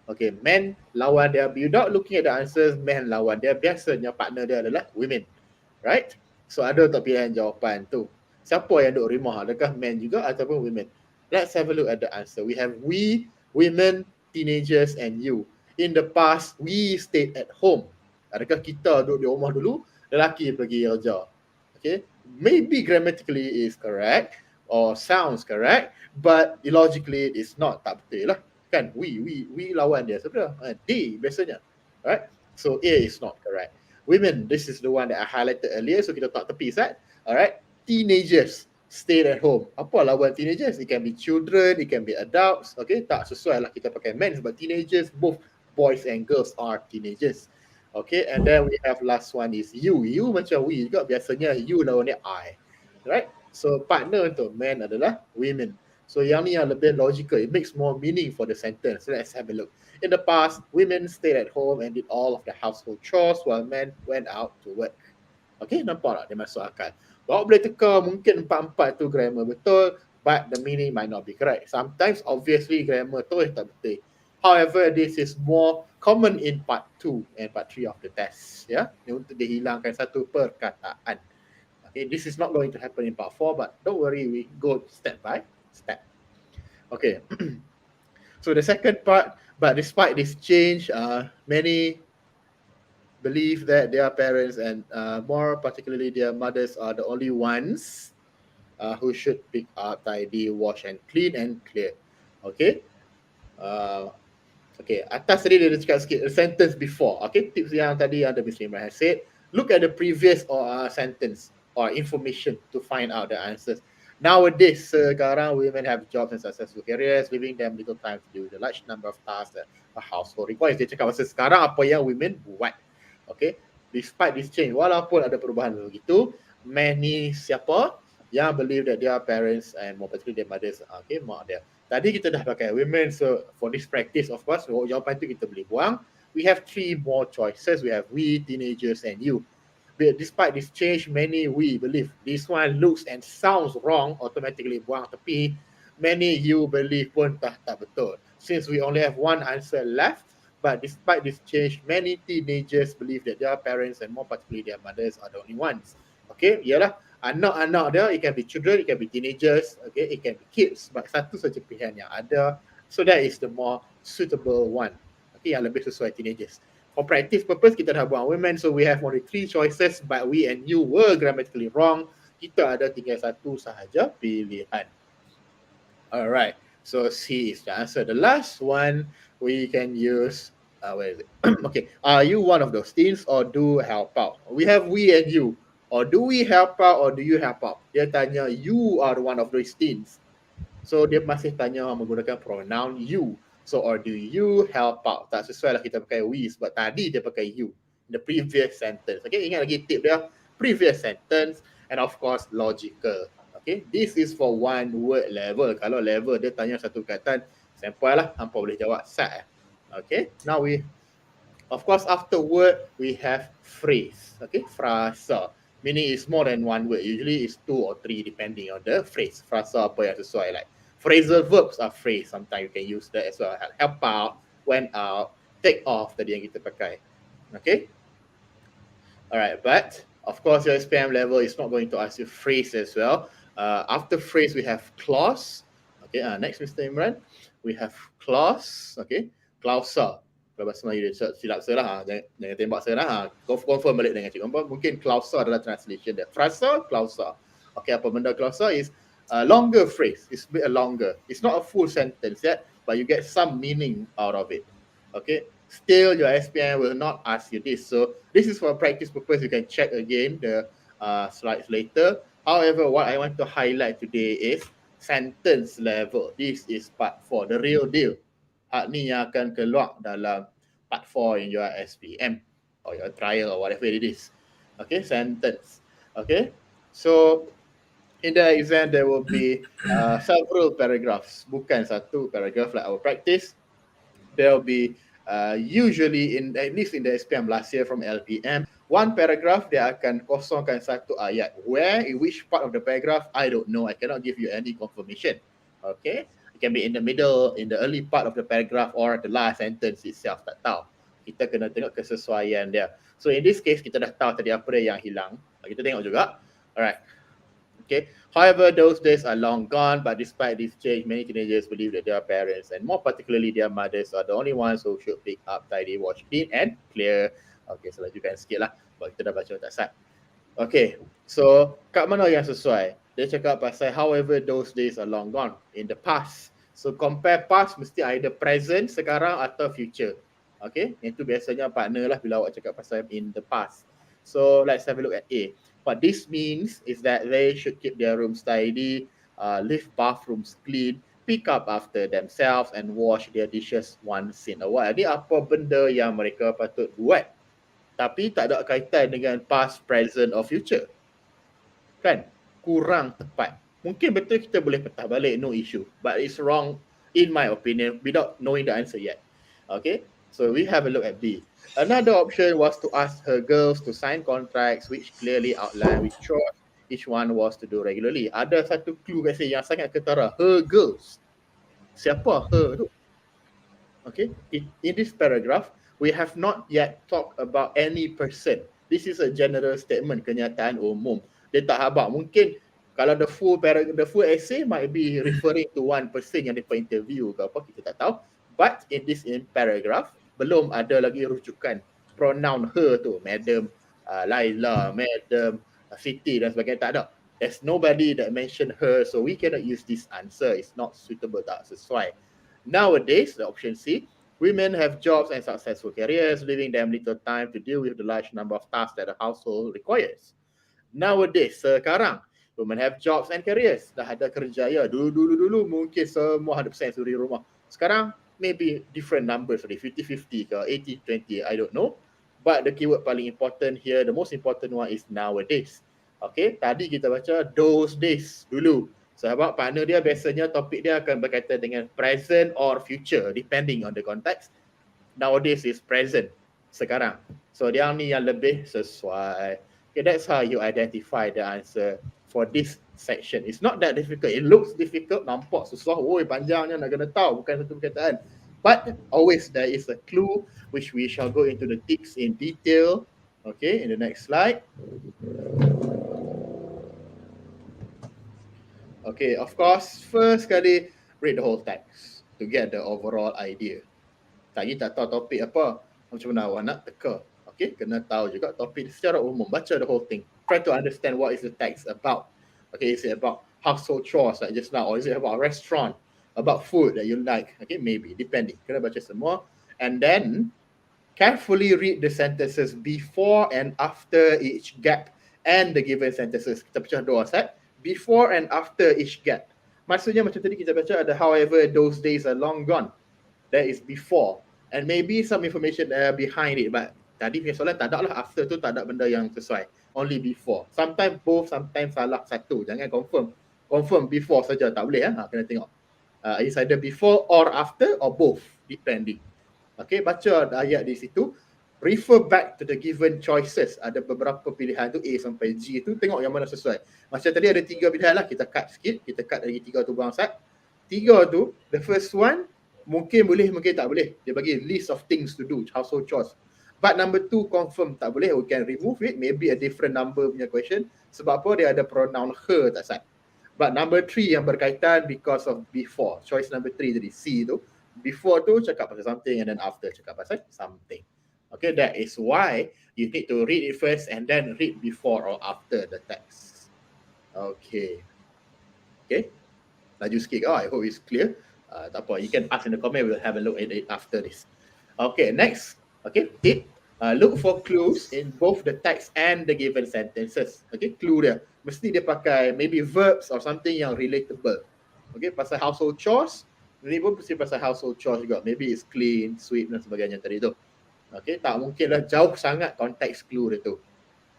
Okay, men lawan dia, without looking at the answers, men lawan dia, biasanya partner dia adalah women, right? So ada tak pilihan jawapan tu? Siapa yang duk rumah? Adakah men juga ataupun women? Let's have a look at the answer. We have we, women, teenagers and you. In the past, we stayed at home. Adakah kita duduk di rumah dulu, lelaki pergi kerja? Okay, maybe grammatically is correct or sounds correct, but illogically it is not. Tak betul lah. Kan, we lawan dia sebenarnya. They biasanya, right? So A is not correct. Women, this is the one that I highlighted earlier, so kita tak tepi, right? Alright, teenagers stayed at home. Apa lawan teenagers? It can be children, it can be adults. Okay, tak sesuai lah kita pakai men sebab teenagers, both boys and girls are teenagers. Okay, and then we have last one is you. You macam we juga, biasanya you lawan dia I, right? So partner untuk men adalah women. So yang ni yang lebih logical, it makes more meaning for the sentence. So let's have a look. In the past, women stayed at home and did all of the household chores while men went out to work. Okay, nampak tak dia masuk akal? Bawa boleh teka, mungkin empat-empat tu grammar betul, but the meaning might not be correct. Sometimes, obviously, grammar tu tak betul. However, this is more common in part 2 and part 3 of the test. Ya, untuk dihilangkan satu perkataan. Okay, this is not going to happen in part 4, but don't worry, we go step by step. Okay, so the second part, but despite this change, many believe that their parents and more particularly their mothers are the only ones who should pick up, tidy, wash and clean and clear. Okay, okay, atas tadi dia cakap sikit, a sentence before. Okay, tips yang tadi yang Miss Imran has said, look at the previous sentence or information to find out the answers. Nowadays, sekarang women have jobs and successful careers, leaving them little time to do the large number of tasks that a household requires. Dia cakap masa sekarang apa yang women buat. Okay, despite this change, walaupun ada perubahan begitu, many siapa yang believe that their parents and more particularly their mothers, okay, mak dia. Tadi kita dah pakai women, so for this practice, of course, jawapan tu kita boleh buang. We have 3 more choices. We have we, teenagers and you. But despite this change, many we believe this one looks and sounds wrong, automatically buang tepi. Many you believe pun tak betul. Since we only have one answer left, but despite this change, many teenagers believe that their parents and more particularly their mothers are the only ones. Okay, ialah anak-anak dia, it can be children, it can be teenagers, okay, it can be kids, but satu saja pilihan yang ada. So that is the more suitable one. Okay, yang lebih sesuai teenagers. For practice purpose, kita dah buang women, so we have only 3 choices, but we and you were grammatically wrong. Kita ada tinggal satu sahaja pilihan. Alright, so C is the answer. The last one, we can use, where is it? Okay, are you one of those teens or do help out? We have we and you. Or do we help out or do you help out? Dia tanya, you are one of those teens. So dia masih tanya menggunakan pronoun you. So, or do you help out? Tak sesuai lah kita pakai we sebab tadi dia pakai you. The previous sentence. Okay, ingat lagi tip dia. Previous sentence and of course logical. Okay, this is for one word level. Kalau level dia tanya satu perkataan, sampai lah, hampa boleh jawab sat. Okay, now we, of course after word, we have phrase. Okay, frasa. Meaning is more than one word. Usually it's 2 or 3 depending on the phrase. Frasa apa yang sesuai like. Phrasal verbs are phrase. Sometimes you can use that as well. Help out, went out, take off tadi yang kita pakai. Okay. Alright, but of course your SPM level is not going to ask you phrase as well. After phrase we have clause. Okay, next Mr. Imran. We have clause. Okay, clausa. Kalau bahasa Melayu dia silap saya lah. Jangan tembak saya lah. Confirm balik dengan cikgu. Mungkin clausa adalah translation dia. Frasa, clausa. Okay, apa benda clausa is longer phrase. It's a bit longer. It's not a full sentence yet, but you get some meaning out of it. Okay. Still, your SPM will not ask you this. So this is for practice purpose. You can check again the slides later. However, what I want to highlight today is sentence level. This is part 4, the real deal. Hak ni yang akan keluar dalam part 4 in your SPM or your trial or whatever it is. Okay, sentence. Okay, so in the exam there will be several paragraphs, bukan satu paragraph like our practice. There will be usually in at least in the SPM last year from LPM, one paragraph dia akan kosongkan satu ayat. Where, in which part of the paragraph, I don't know. I cannot give you any confirmation. Okay, it can be in the middle, in the early part of the paragraph, or the last sentence itself. Tak tahu. Kita kena tengok kesesuaian dia. So in this case, kita dah tahu tadi apa dia yang hilang. Kita tengok juga. Alright. Okay. However, those days are long gone, but despite this change, many teenagers believe that their parents, and more particularly their mothers, are the only ones who should pick up, tidy, wash, clean, and clear. Okay, so lanjutkan sikit lah. Sebab kita dah baca tak sat. Okay, so kat mana yang sesuai? Dia cakap pasal however those days are long gone, in the past. So compare past mesti either present, sekarang atau future. Okay, itu biasanya partner lah bila awak cakap pasal in the past. So let's have a look at A. What this means is that they should keep their rooms tidy, leave bathrooms clean, pick up after themselves and wash their dishes once in a while. Ini apa benda yang mereka patut buat, tapi tak ada kaitan dengan past, present or future. Kan? Kurang tepat. Mungkin betul kita boleh petah balik, no issue. But it's wrong in my opinion without knowing the answer yet. Okay? So we have a look at B. Another option was to ask her girls to sign contracts which clearly outline which chores each one was to do regularly. Ada satu clue kat sini yang sangat ketara. Her girls. Siapa her tu? Okay. In this paragraph, we have not yet talked about any person. This is a general statement, kenyataan umum. Dia tak habaq. Mungkin kalau the full essay might be referring to one person yang dia interview ke apa, kita tak tahu. But in this paragraph, belum ada lagi rujukan pronoun her tu, Madam Laila, Madam Siti dan sebagainya, tak ada. There's nobody that mentioned her, so we cannot use this answer. It's not suitable, tak sesuai. Nowadays, the option C, women have jobs and successful careers, leaving them little time to deal with the large number of tasks that the household requires. Nowadays, sekarang, women have jobs and careers. Dah ada kerjaya. Dulu mungkin semua 100% suri rumah. Sekarang, maybe different numbers, 50-50 ke 80-20, I don't know. But the keyword paling important here, the most important one is nowadays. Okay, tadi kita baca those days dulu. Sebab partner dia biasanya topik dia akan berkaitan dengan present or future depending on the context. Nowadays is present, sekarang. So dia ni yang lebih sesuai. Okay, that's how you identify the answer for this section. It's not that difficult. It looks difficult, nampak susah. Oi, panjangnya nak kena tahu, bukan satu perkataan. But always there is a clue which we shall go into the tips in detail. Okay, in the next slide. Okay, of course, first kali read the whole text to get the overall idea. Tadi tak tahu topik apa, macam mana awak nak teka. Okay, kena tahu juga topik secara umum. Baca the whole thing. Try to understand what is the text about. Okay, is it about household chores like just now, or is it about a restaurant, about food that you like? Okay, maybe, depending. Kena baca semua. And then, carefully read the sentences before and after each gap and the given sentences. Kita pecah dua set. Before and after each gap. Maksudnya macam tadi kita baca ada however those days are long gone. That is before. And maybe some information behind it. But tadi punya soalan tak ada lah, after tu tak ada benda yang sesuai. Only before. Sometimes both, sometimes salah satu. Jangan confirm. Confirm before saja, tak boleh. Kena tengok. It's either before or after or both. Depending. Okay, baca ayat di situ. Refer back to the given choices. Ada beberapa pilihan tu A sampai G tu. Tengok yang mana sesuai. Macam tadi ada 3 pilihan lah. Kita cut sikit. Kita cut lagi 3 tu bangsat. 3 tu, the first one, mungkin boleh, mungkin tak boleh. Dia bagi list of things to do. Household chores. But number 2 confirm tak boleh. We can remove it. Maybe a different number punya question. Sebab apa? Dia ada pronoun her tak sat. But number 3 yang berkaitan because of before. Choice number 3 tadi, C tu. Before tu cakap pasal something and then after cakap pasal something. Okay, that is why you need to read it first and then read before or after the text. Okay. Okay. Laju sikit. Oh, I hope it's clear. Tak apa. You can ask in the comment. We'll have a look at it after this. Okay, next. Okay, tip. Look for clues in both the text and the given sentences. Okay, clue dia. Mesti dia pakai maybe verbs or something yang relatable. Okay, pasal household chores. Ini pun mesti pasal household chores juga. Maybe it's clean, sweep dan sebagainya tadi tu. Okay, tak mungkinlah jauh sangat konteks clue dia tu.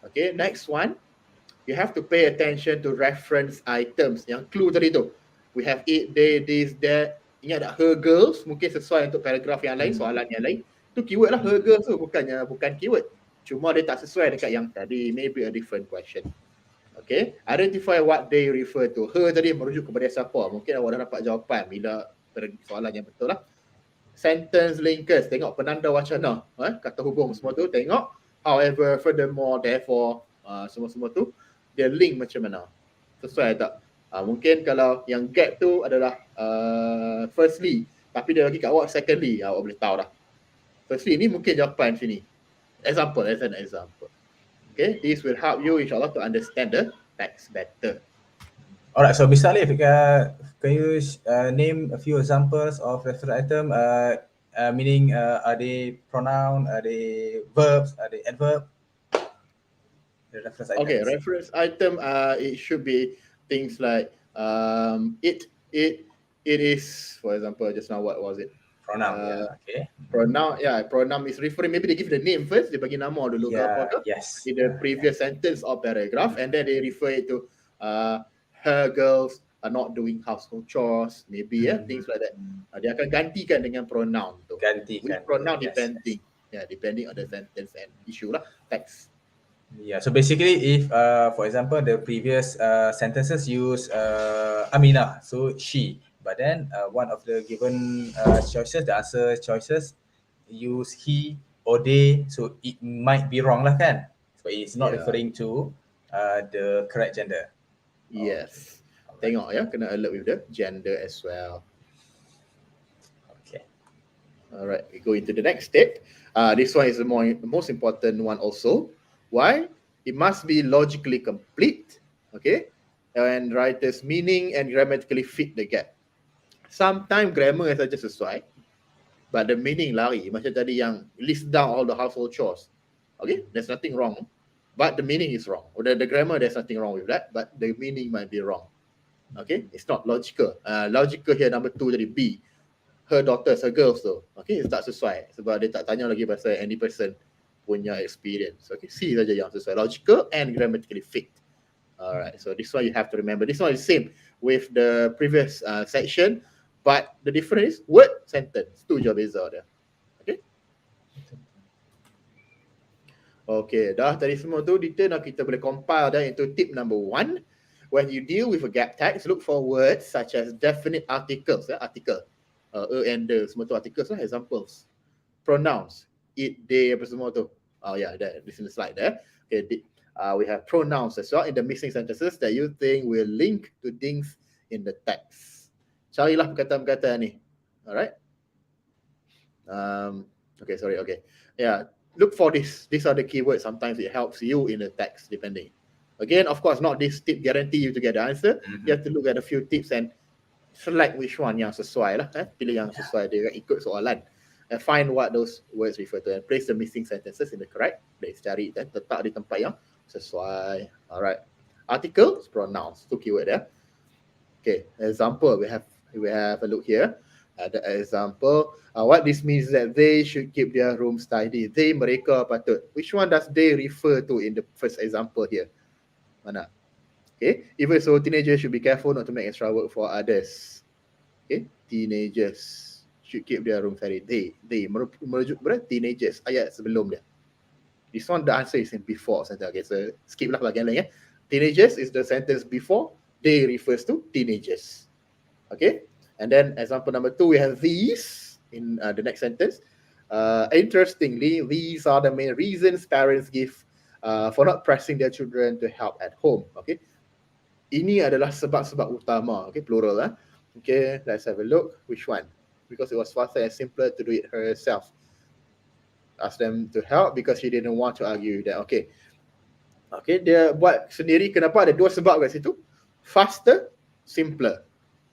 Okay, next one. You have to pay attention to reference items. Yang clue tadi tu. We have it, they, this, that. Ingat tak her girls mungkin sesuai untuk paragraf yang lain, soalan yang lain. Tu keyword lah her girls tu, bukan keyword. Cuma dia tak sesuai dekat yang tadi. Maybe a different question. Okay, identify what they refer to. Her tadi merujuk kepada siapa? Mungkin awak dah dapat jawapan bila soalan yang betul lah. Sentence linkers, tengok penanda wacana, kata hubung semua tu, tengok however, furthermore, therefore, semua-semua tu dia link macam mana, sesuai tak? Mungkin kalau yang gap tu adalah firstly, tapi dia lagi kat awak secondly, awak boleh tahu dah. Firstly ni mungkin jawapan sini, example, as an example. Okay, this will help you insyaAllah to understand the text better. Alright, so Mr. Alif, can you name a few examples of reference item? Meaning, are they pronoun, are they verbs, are they adverb? The reference items. Okay, reference item, it should be things like it is, for example, just now what was it? Pronoun, okay. Pronoun, pronoun is referring, maybe they give the name first, they bagi nama dulu ke apa ke? Yes. In the previous sentence or paragraph, and then they refer it to her girls are not doing household chores, maybe things like that. Dia akan gantikan dengan pronoun tu. Gantikan. With pronoun yes. depending on the sentence and issue lah, text. Yeah, so basically if, for example, the previous sentences use Aminah, so she. But then one of the given choices, the answer choices, use he or they, so it might be wrong lah kan? So it's not referring to the correct gender. Yes. Okay. Tengok ya, kena alert with the gender as well. Okay. Alright, we go into the next step. This one is the most important one also. Why? It must be logically complete, okay? And writer's meaning and grammatically fit the gap. Sometimes grammar saja sesuai, but the meaning lari. Macam tadi yang list down all the household chores. Okay, there's nothing wrong, but the meaning is wrong. Or the grammar, there's nothing wrong with that, but the meaning might be wrong. Okay, it's not logical. Logical here number 2 jadi B. Her daughters, her girls tu. Okay, it's tak sesuai. Sebab dia tak tanya lagi pasal any person punya experience. Okay, C saja yang sesuai. Logical and grammatically fit. Alright, so this one you have to remember. This one is same with the previous section, but the difference is word, sentence. Tu je beza dia. Okay. Okay, dah tadi semua tu detail, now kita boleh compile dah into tip number 1. When you deal with a gap text, look for words such as definite articles, article, and the, semua tu articles lah, examples. Pronouns, it, they, apa semua tu. Oh yeah, this is the slide there. Okay, we have pronouns as well in the missing sentences that you think will link to things in the text. Carilah perkataan-perkataan ni. Alright. Okay, sorry. Okay. Yeah, look for this. These are the keywords. Sometimes it helps you in the text, depending. Again, of course, not this tip guarantee you to get the answer. You have to look at a few tips and select which one yang sesuai lah. Pilih yang sesuai, dia ikut soalan. And find what those words refer to and place the missing sentences in the correct place. Cari dan letak di tempat yang sesuai. Alright. Articles, pronouns. Two keyword there. Okay. Example, we have a look here. The example, what this means is that they should keep their rooms tidy. They, mereka, patut. Which one does they refer to in the first example here? Mana? Okay. Even so, teenagers should be careful not to make extra work for others. Okay. Teenagers should keep their room tidy. They merujuk kepada teenagers. Ayat sebelum dia. This one, the answer is in before sentence. Okay, so skip lah bahagian lain. Teenagers is the sentence before. They refers to teenagers. Okay. And then example number 2, we have these in the next sentence. Interestingly, these are the main reasons parents give for not pressing their children to help at home. Okay. Ini adalah sebab-sebab utama. Okay, plural lah. Okay, let's have a look. Which one? Because it was faster and simpler to do it herself. Ask them to help because she didn't want to argue that. Okay. Okay, dia buat sendiri. Kenapa? Ada 2 sebab kat situ. Faster, simpler.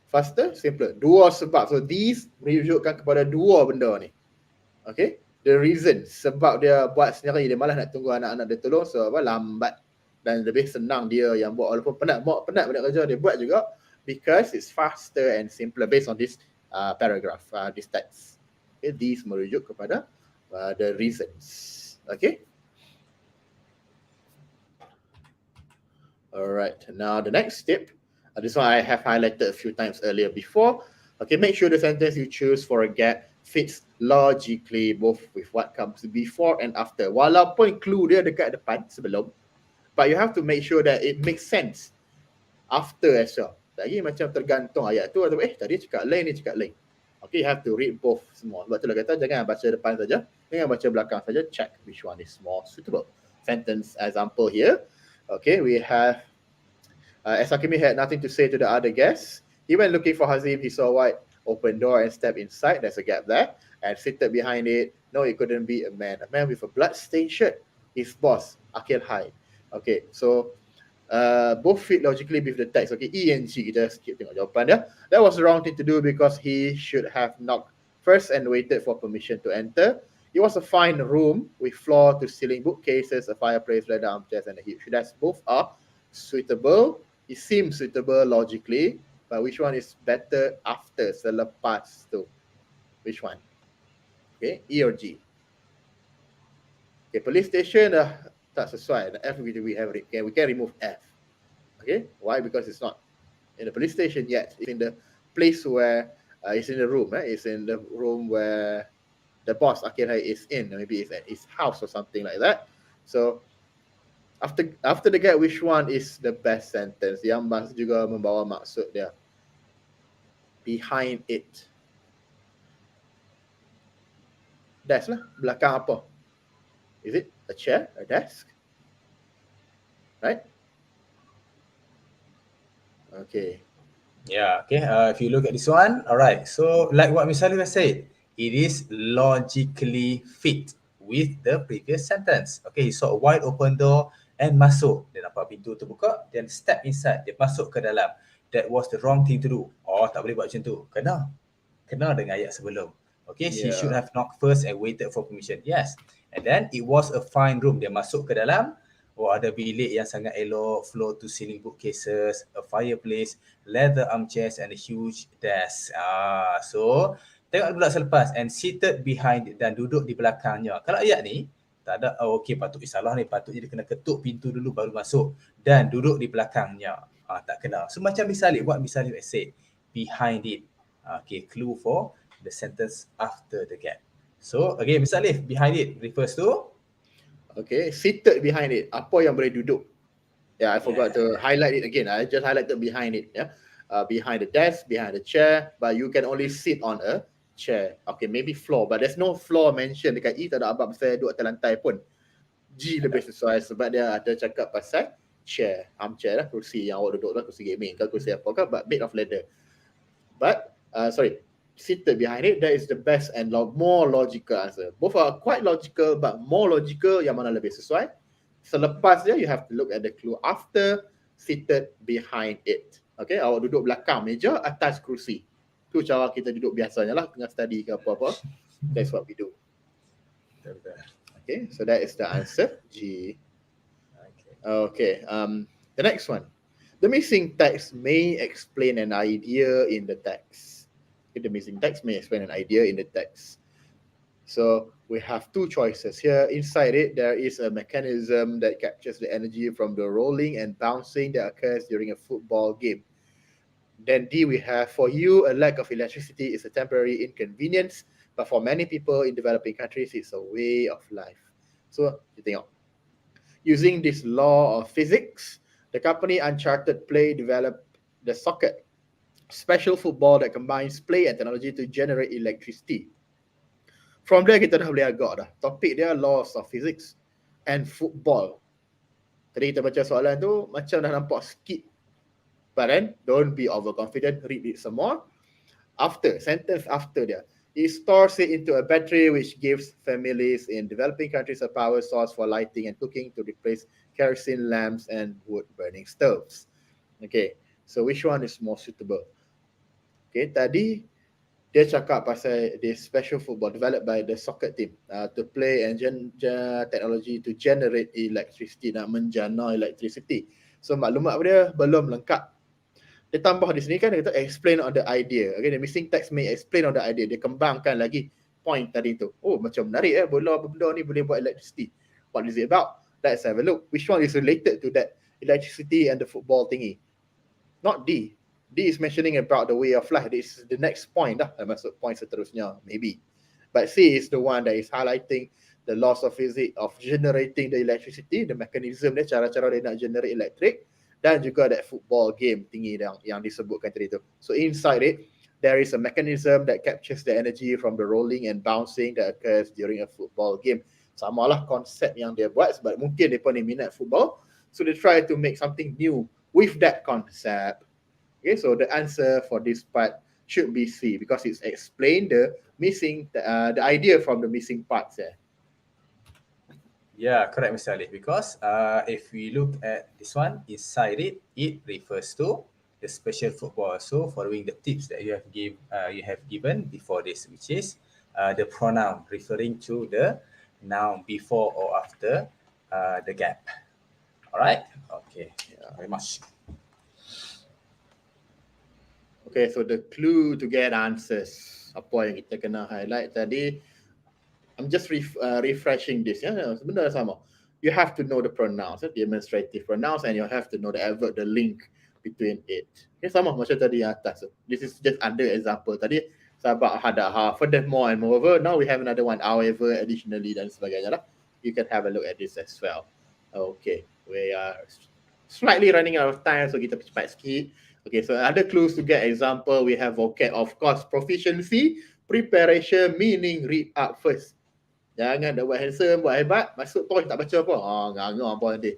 Faster, simpler. 2 sebab. So these merujukkan kepada 2 benda ni. Okay. The reason. Sebab dia buat sendiri. Dia malas nak tunggu anak-anak dia tolong. So lambat. Dan lebih senang dia yang buat. Walaupun penat banyak kerja, dia buat juga. Because it's faster and simpler based on this paragraph, this text. Okay, these merujuk kepada the reasons. Okay. All right. Now the next step, this one I have highlighted a few times earlier before. Okay, make sure the sentence you choose for a gap fits logically both with what comes before and after. Walaupun clue dia dekat depan sebelum, but you have to make sure that it makes sense after as well. Lagi macam tergantung ayat tu atau tadi cakap lain ni cakap lain. Okay, you have to read both semua. Sebab tu lah kata jangan baca depan saja, jangan baca belakang saja. Check which one is more suitable. Sentence example here. Okay, we have as Hakimi had nothing to say to the other guests, he went looking for Hazim. He saw a wide open door and stepped inside. There's a gap there. And seated behind it, no, it couldn't be a man with a blood-stained shirt. His boss, Akil Hai. Okay, so both fit logically with the text. Okay, E and G, kita skip tengok jawapan dia. That was the wrong thing to do because he should have knocked first and waited for permission to enter. It was a fine room with floor-to-ceiling bookcases, a fireplace, leather armchairs, and a huge desk. Both are suitable. It seems suitable logically, but which one is better after, selepas tu? Which one? Okay, E or G? Okay, police station tak sesuai. The F we have we can remove F. Okay, why? Because it's not in the police station yet. It's in the place where it's in the room. It's in the room where the boss Akil Hai is in. Maybe it's at his house or something like that. So after the gap, which one is the best sentence? Yang juga membawa maksud dia. Behind it. Desk lah. Belakang apa? Is it a chair? A desk? Right? Okay. Yeah, okay. If you look at this one, all right. So like what Miss Salim has said, it is logically fit with the previous sentence. Okay, he saw a wide open door and masuk. Dia nampak pintu terbuka, then step inside. Dia masuk ke dalam. That was the wrong thing to do. Oh, tak boleh buat macam tu. Kena dengan ayat sebelum. Okay, she should have knocked first and waited for permission. Yes. And then it was a fine room. Dia masuk ke dalam. Oh, ada bilik yang sangat elok, floor to ceiling bookcases, a fireplace, leather armchairs and a huge desk. So tengok pula selepas, and seated behind, dan duduk di belakangnya. Kalau ayat ni tak ada, okey, patut salah ni, patutnya dia kena ketuk pintu dulu baru masuk dan duduk di belakangnya. Tak kena. So macam misalnya, what misalnya I say, behind it. Okay, clue for the sentence after the gap. So again, misalnya behind it refers to, okay, seated behind it. Apa yang boleh duduk? Yeah, I forgot to highlight it again. I just highlighted behind it. Yeah, behind the desk, behind the chair, but you can only sit on a chair. Okay, maybe floor, but there's no floor mentioned dekat E. Tak ada abang saya duduk atas lantai pun. G lebih sesuai sebab dia ada cakap pasal chair, armchair lah, kursi yang awak duduk lah, kursi gaming ke kursi apa ke, but made of leather. But seated behind it, that is the best and more logical answer. Both are quite logical, but more logical, yang mana lebih sesuai. Selepas dia, you have to look at the clue after seated behind it. Okay, awak duduk belakang meja, atas kerusi. Tu cara kita duduk biasanya lah, tengah study ke apa-apa. That's what we do. Okay, so that is the answer, G. Okay, the next one. The missing text may explain an idea in the text. The missing text may explain an idea in the text. So we have two choices here. Inside it, there is a mechanism that captures the energy from the rolling and bouncing that occurs during a football game. Then D, we have, for you, a lack of electricity is a temporary inconvenience, but for many people in developing countries, it's a way of life. So, you tengok. Using this law of physics, the company Uncharted Play developed the socket, special football that combines play and technology to generate electricity. From there, kita dah boleh agak dah. Topik dia laws of physics and football. Tadi kita baca soalan tu, macam dah nampak skip. But then, don't be overconfident, read it some more. Sentence after dia. It stores it into a battery which gives families in developing countries a power source for lighting and cooking to replace kerosene lamps and wood-burning stoves. Okay, so which one is more suitable? Okay, tadi dia cakap pasal this special football developed by the soccer team to play and technology to generate electricity, nak menjana electricity. So maklumat dia belum lengkap. Dia tambah di sini kan, dia kata explain on the idea. Okay, the missing text may explain on the idea. Dia kembangkan lagi point tadi tu. Oh, macam menarik bola benda ni boleh buat electricity. What is it about? Let's have a look. Which one is related to that electricity and the football thingy? Not D. D is mentioning about the way of life. This is the next point dah. Masuk point seterusnya, maybe. But C is the one that is highlighting the laws of physics of generating the electricity, the mechanism dia, cara-cara dia nak generate electric, dan juga that football game tinggi yang disebutkan tadi tu. So inside it, there is a mechanism that captures the energy from the rolling and bouncing that occurs during a football game. Samalah konsep yang dia buat sebab mungkin mereka ni minat football. So they try to make something new with that concept. Okay, so the answer for this part should be C because it's explained the idea from the missing parts there. Yeah, correct, Mr. Alif. Because if we look at this one, inside it, it refers to the special football. So following the tips that you have given before this, which is the pronoun referring to the noun before or after the gap. All right. Okay. Very much. Okay, so the clue to get answers. Apa yang kita kena highlight tadi? I'm just refreshing this. Sebenarnya sama. You have to know the pronouns, demonstrative pronouns, and you have to know the adverb, the link between it. Okay, sama macam tadi yang atas. This is just under example. Tadi sahabat ada furthermore and moreover. Now we have another one, however, additionally dan sebagainya lah. You can have a look at this as well. Okay, we are slightly running out of time, so kita cepat sikit. Okay, so other clues to get example, we have vocab, of course, proficiency, preparation, meaning read up first. Jangan dah buat handsome, buat hebat, masuk toy tak baca apa. Nganga apa nanti.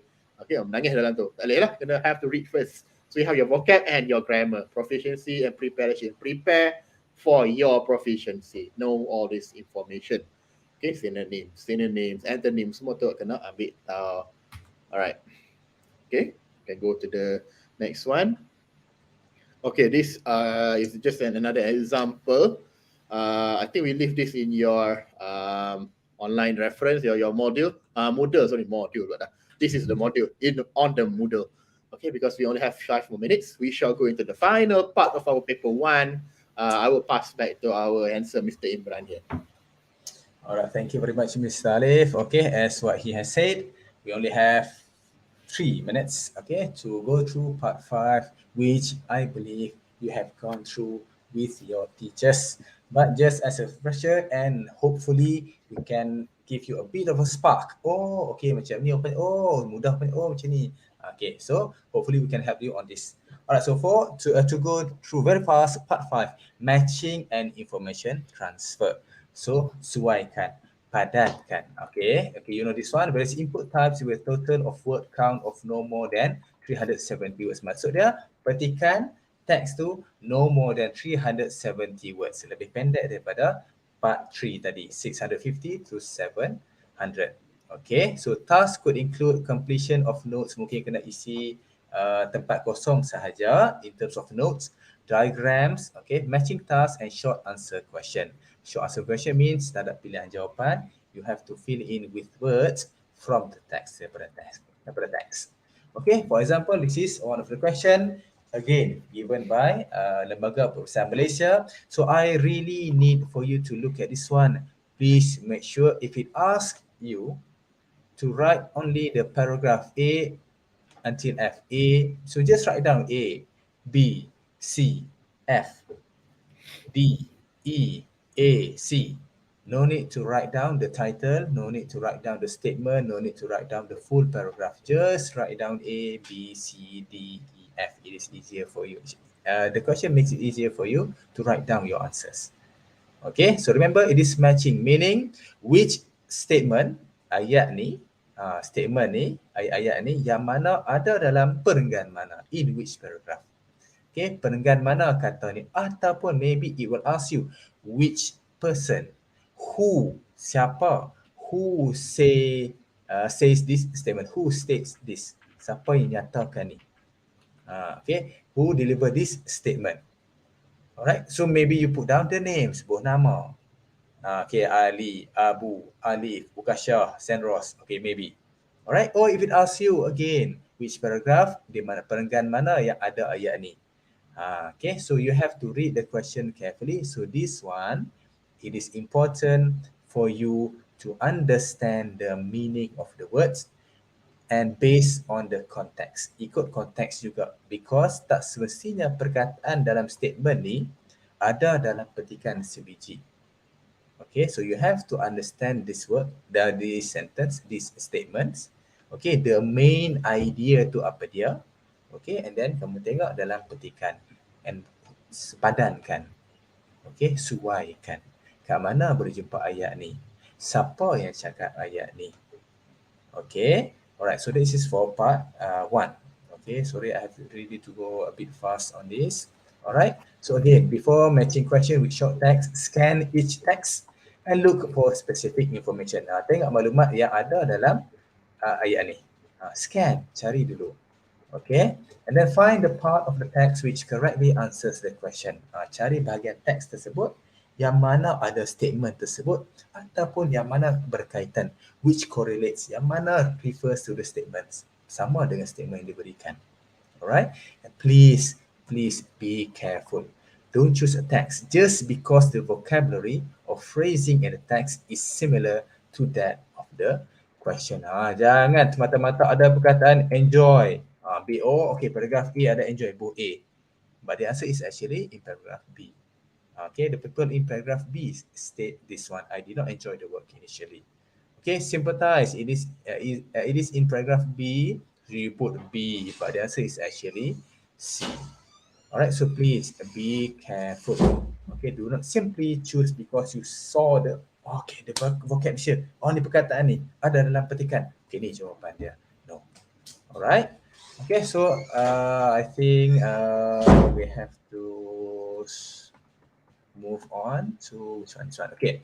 Okay, menangis dalam tu. Tak boleh lah, kena have to read first. So you have your vocab and your grammar, proficiency and preparation. Prepare for your proficiency. Know all this information. Okay, synonyms, antonyms, semua tu kena ambil tahu. Alright. Okay, can go to the next one. Okay, this is just another example. I think we leave this in your online reference, your module. Module. This is the module on the Moodle. Okay, because we only have 5 more minutes, we shall go into the final part of our paper 1. I will pass back to our answer, Mr. Imran here. All right, thank you very much, Mr. Alif. Okay, as what he has said, we only have 3 minutes, okay, to go through part 5, which I believe you have gone through with your teachers. But just as a refresher, and hopefully we can give you a bit of a spark. Oh, okay, macam ni open. Oh, mudah open. Oh, macam ni. Okay, so hopefully we can help you on this. Alright, so to go through very fast, part 5, matching and information transfer. So, suaikan, padatkan. Okay, you know this one. Various input types with total of word count of no more than 370 words. Maksud dia, petikan teks tu no more than 370 words. Lebih pendek daripada part 3 tadi, 650 to 700. Okay, so task could include completion of notes. Mungkin kena isi tempat kosong sahaja in terms of notes, diagrams, okay, matching task and short answer question. Short answer question means tak ada pilihan jawapan. You have to fill in with words from the text, daripada text. Okay, for example, this is one of the question. Again, given by Lembaga Perusahaan Malaysia. So I really need for you to look at this one. Please make sure if it asks you to write only the paragraph A until F. A, so just write down A, B, C, F, D, E, A, C. No need to write down the title, no need to write down the statement, no need to write down the full paragraph. Just write down A, B, C, D, E, F. It is easier for you. The question makes it easier for you to write down your answers. Okay, so remember it is matching, meaning which statement, ayat ni, ayat ni yang mana ada dalam perenggan mana, in which paragraph. Okay, perenggan mana kata ni, ataupun maybe it will ask you which person, who, siapa, who says this statement, who states this, siapa yang nyatakan ni. Okay, who deliver this statement. Alright, so maybe you put down the names, sebuah nama. Okay, Ali, Abu, Alif, Bukasha, Senros. Okay, maybe. Alright, or if it asks you again, which paragraph, di mana perenggan mana yang ada ayat ni. Okay, so you have to read the question carefully. So this one, it is important for you to understand the meaning of the words and based on the context. Ikut konteks juga, because tak semestinya perkataan dalam statement ni ada dalam petikan sebiji. Okay, so you have to understand this word, this sentence, these statements. Okay, the main idea tu apa dia. Okay, and then kamu tengok dalam petikan and padankan. Okay, suaikan. Kat mana boleh jumpa ayat ni? Siapa yang cakap ayat ni? Okay, alright, so this is for part 1. Okay, sorry, I have really to go a bit fast on this. Alright, so again, before matching question with short text, scan each text and look for specific information. Tengok maklumat yang ada dalam ayat ni. Scan, cari dulu. Okay, and then find the part of the text which correctly answers the question. Cari bahagian teks tersebut yang mana ada statement tersebut ataupun yang mana berkaitan, which correlates, yang mana refers to the statements, sama dengan statement yang diberikan. Alright, and please be careful. Don't choose a text just because the vocabulary or phrasing in the text is similar to that of the question. Jangan semata-mata ada perkataan enjoy. B, oh, okay, paragraph A ada enjoy, both A. But the answer is actually in paragraph B. Okay, the people in paragraph B state this one. I did not enjoy the work initially. Okay, sympathize. It is in paragraph B. So you put B, but the answer is actually C. Alright, so please be careful. Okay, do not simply choose because you saw the vocabulary. Oh, ni perkataan ni ada dalam petikan. Okay, ni jawapan dia. No. Alright. Okay, so I think we have to move on to which one? Okay.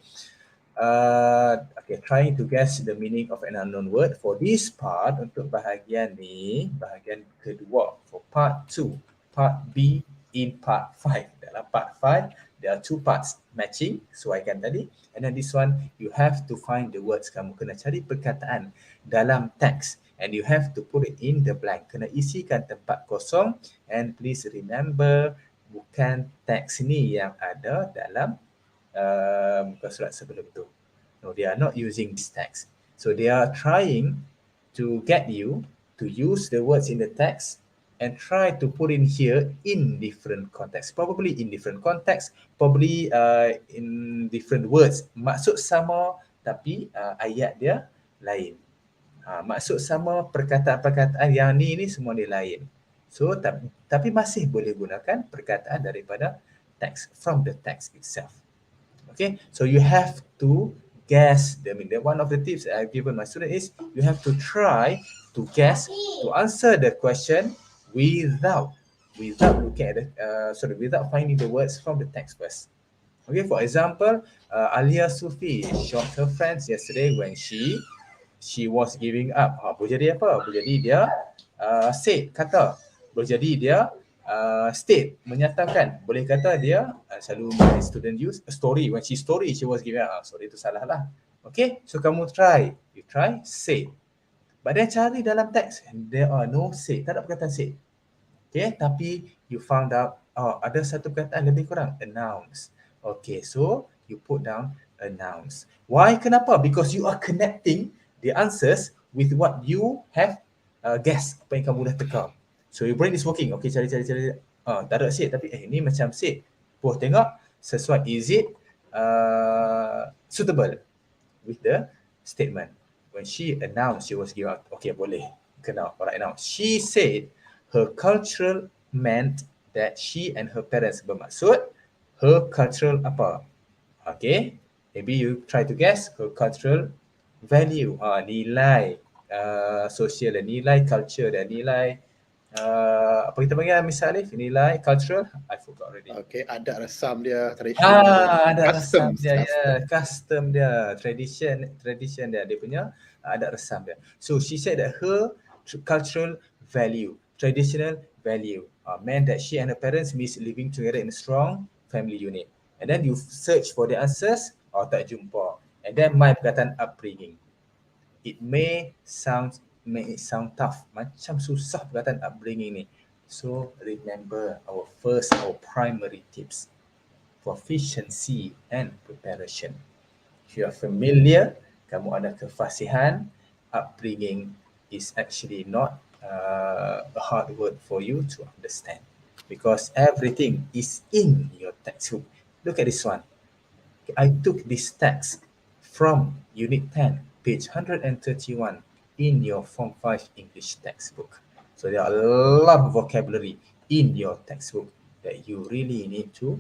Okay, trying to guess the meaning of an unknown word. For this part, untuk bahagian ni, bahagian kedua, for part 2, part B in part 5. Dalam part 5, there are 2 parts, matching, sesuaikan tadi, and then this one, you have to find the words. Kamu kena cari perkataan dalam teks, and you have to put it in the blank. Kena isikan tempat kosong, and please remember, bukan teks ni yang ada dalam muka surat sebelum tu. No, they are not using this text. So they are trying to get you to use the words in the text and try to put in here in different context. Probably in different context, probably in different words. Maksud sama tapi ayat dia lain. Maksud sama, perkataan-perkataan yang ni semua dia lain. So tapi masih boleh gunakan perkataan daripada text, from the text itself. Okay, so you have to guess. I mean, one of the tips I've given my student is you have to try to guess, to answer the question without looking at without finding the words from the text first. Okay, for example, Alia Sufi shot her friends yesterday when she was giving up. Boleh jadi apa? Boleh jadi dia say, kata. Boleh jadi dia state, menyatakan. Boleh kata dia, selalu my student use a story. When she was giving up. Sorry, itu salah lah. Okay, so kamu try. You try, say. But then cari dalam teks, there are no say. Tak ada perkataan say. Okay, tapi you found out, ada satu perkataan lebih kurang, announce. Okay, so you put down announce. Why? Kenapa? Because you are connecting the answers with what you have guessed, apa yang kamu dah teka. So your brain is working. Okay, cari. Tak ada set, tapi ini macam set. Tengok sesuai. Is it suitable with the statement? When she announced she was giving up, okay, boleh. Kena. Alright, now she said her cultural meant that she and her parents, bermaksud her cultural apa? Okay, maybe you try to guess her cultural value, nilai sosial dan nilai culture dan nilai apa kita panggil Mr. Alif, nilai cultural, I forgot already. Okay, adat resam dia, traditional. Adat resam dia, custom dia, tradition dia punya adat resam dia. So she said that her cultural value, traditional value, meant that she and her parents miss living together in a strong family unit. And then you search for the answers, tak jumpa. And then my perkataan upbringing. It may sound tough, macam susah perkataan upbringing ni. So remember our primary tips. proficiency and preparation. If you are familiar, kamu ada kefasihan, upbringing is actually not a hard word for you to understand because everything is in your textbook. Look at this one. I took this text from Unit 10, page 131 in your Form 5 English textbook. So there are a lot of vocabulary in your textbook that you really need to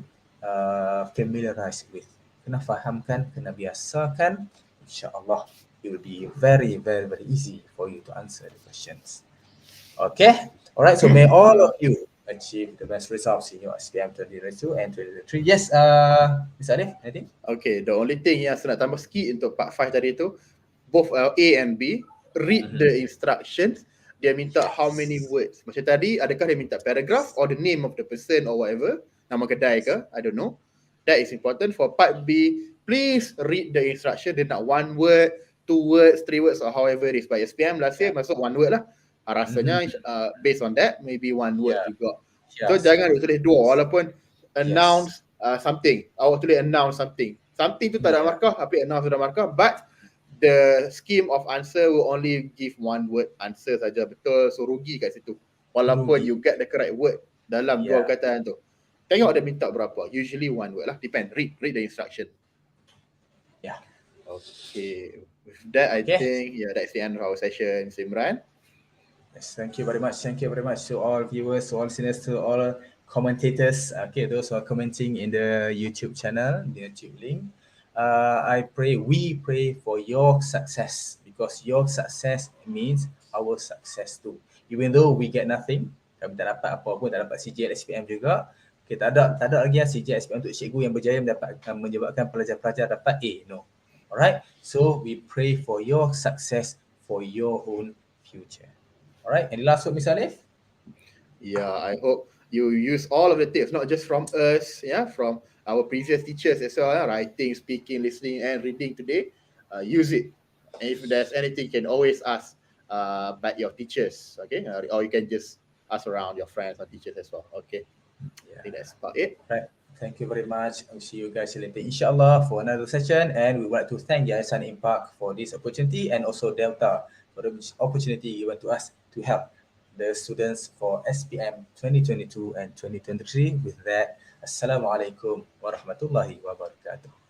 familiarize with. Kena fahamkan, kena biasakan. InsyaAllah, it will be very, very, very easy for you to answer the questions. Okay? Alright, so may all of you achieve the best results in your SPM 2022 and 2023. Yes, Mr. Arif, anything? Okay, the only thing yang saya nak tambah sikit untuk part 5 tadi tu, both A and B, read the instructions. Dia minta how many words. Macam tadi, adakah dia minta paragraph or the name of the person or whatever, nama kedai ke, I don't know. That is important. For part B, please read the instruction. Dia nak 1 word, 2 words, 3 words or however it is. By SPM last year, masuk 1 word lah. Rasanya based on that, maybe 1 word juga. So jangan tulis 2 walaupun announce something. Awak tulis announce something. Something tu tak ada markah, tapi announce sudah markah. But the scheme of answer will only give 1 word answer saja. Betul, so rugi kat situ. Walaupun you get the correct word dalam 2 perkataan tu. Tengok dia minta berapa. Usually 1 word lah. Depend. Read the instruction. Yeah. Okay. With that, I think that's the end of our session, Simran. Yes, thank you very much. Thank you very much to all viewers, to all listeners, to all commentators. Okay, those who are commenting in the YouTube channel, the YouTube link. We pray for your success because your success means our success too. Even though we get nothing, kami tak dapat apa pun, tak dapat CJ SPM juga. Okay, tak ada lagi CJ SPM untuk cikgu yang berjaya menyebabkan pelajar-pelajar dapat A. No. Alright, so we pray for your success for your own future. Alright, any last word, Mr. Alif? Yeah, I hope you use all of the tips, not just from us, from our previous teachers as well, writing, speaking, listening, and reading today. Use it. And if there's anything, you can always ask by your teachers, okay? Or you can just ask around your friends or teachers as well, okay? I think that's about it. Right. Thank you very much. I'll see you guys later, inshallah, for another session. And we would like to thank Yayasan Impact for this opportunity and also Delta for the opportunity given to us to help the students for SPM 2022 and 2023. With that, Assalamualaikum warahmatullahi wabarakatuh.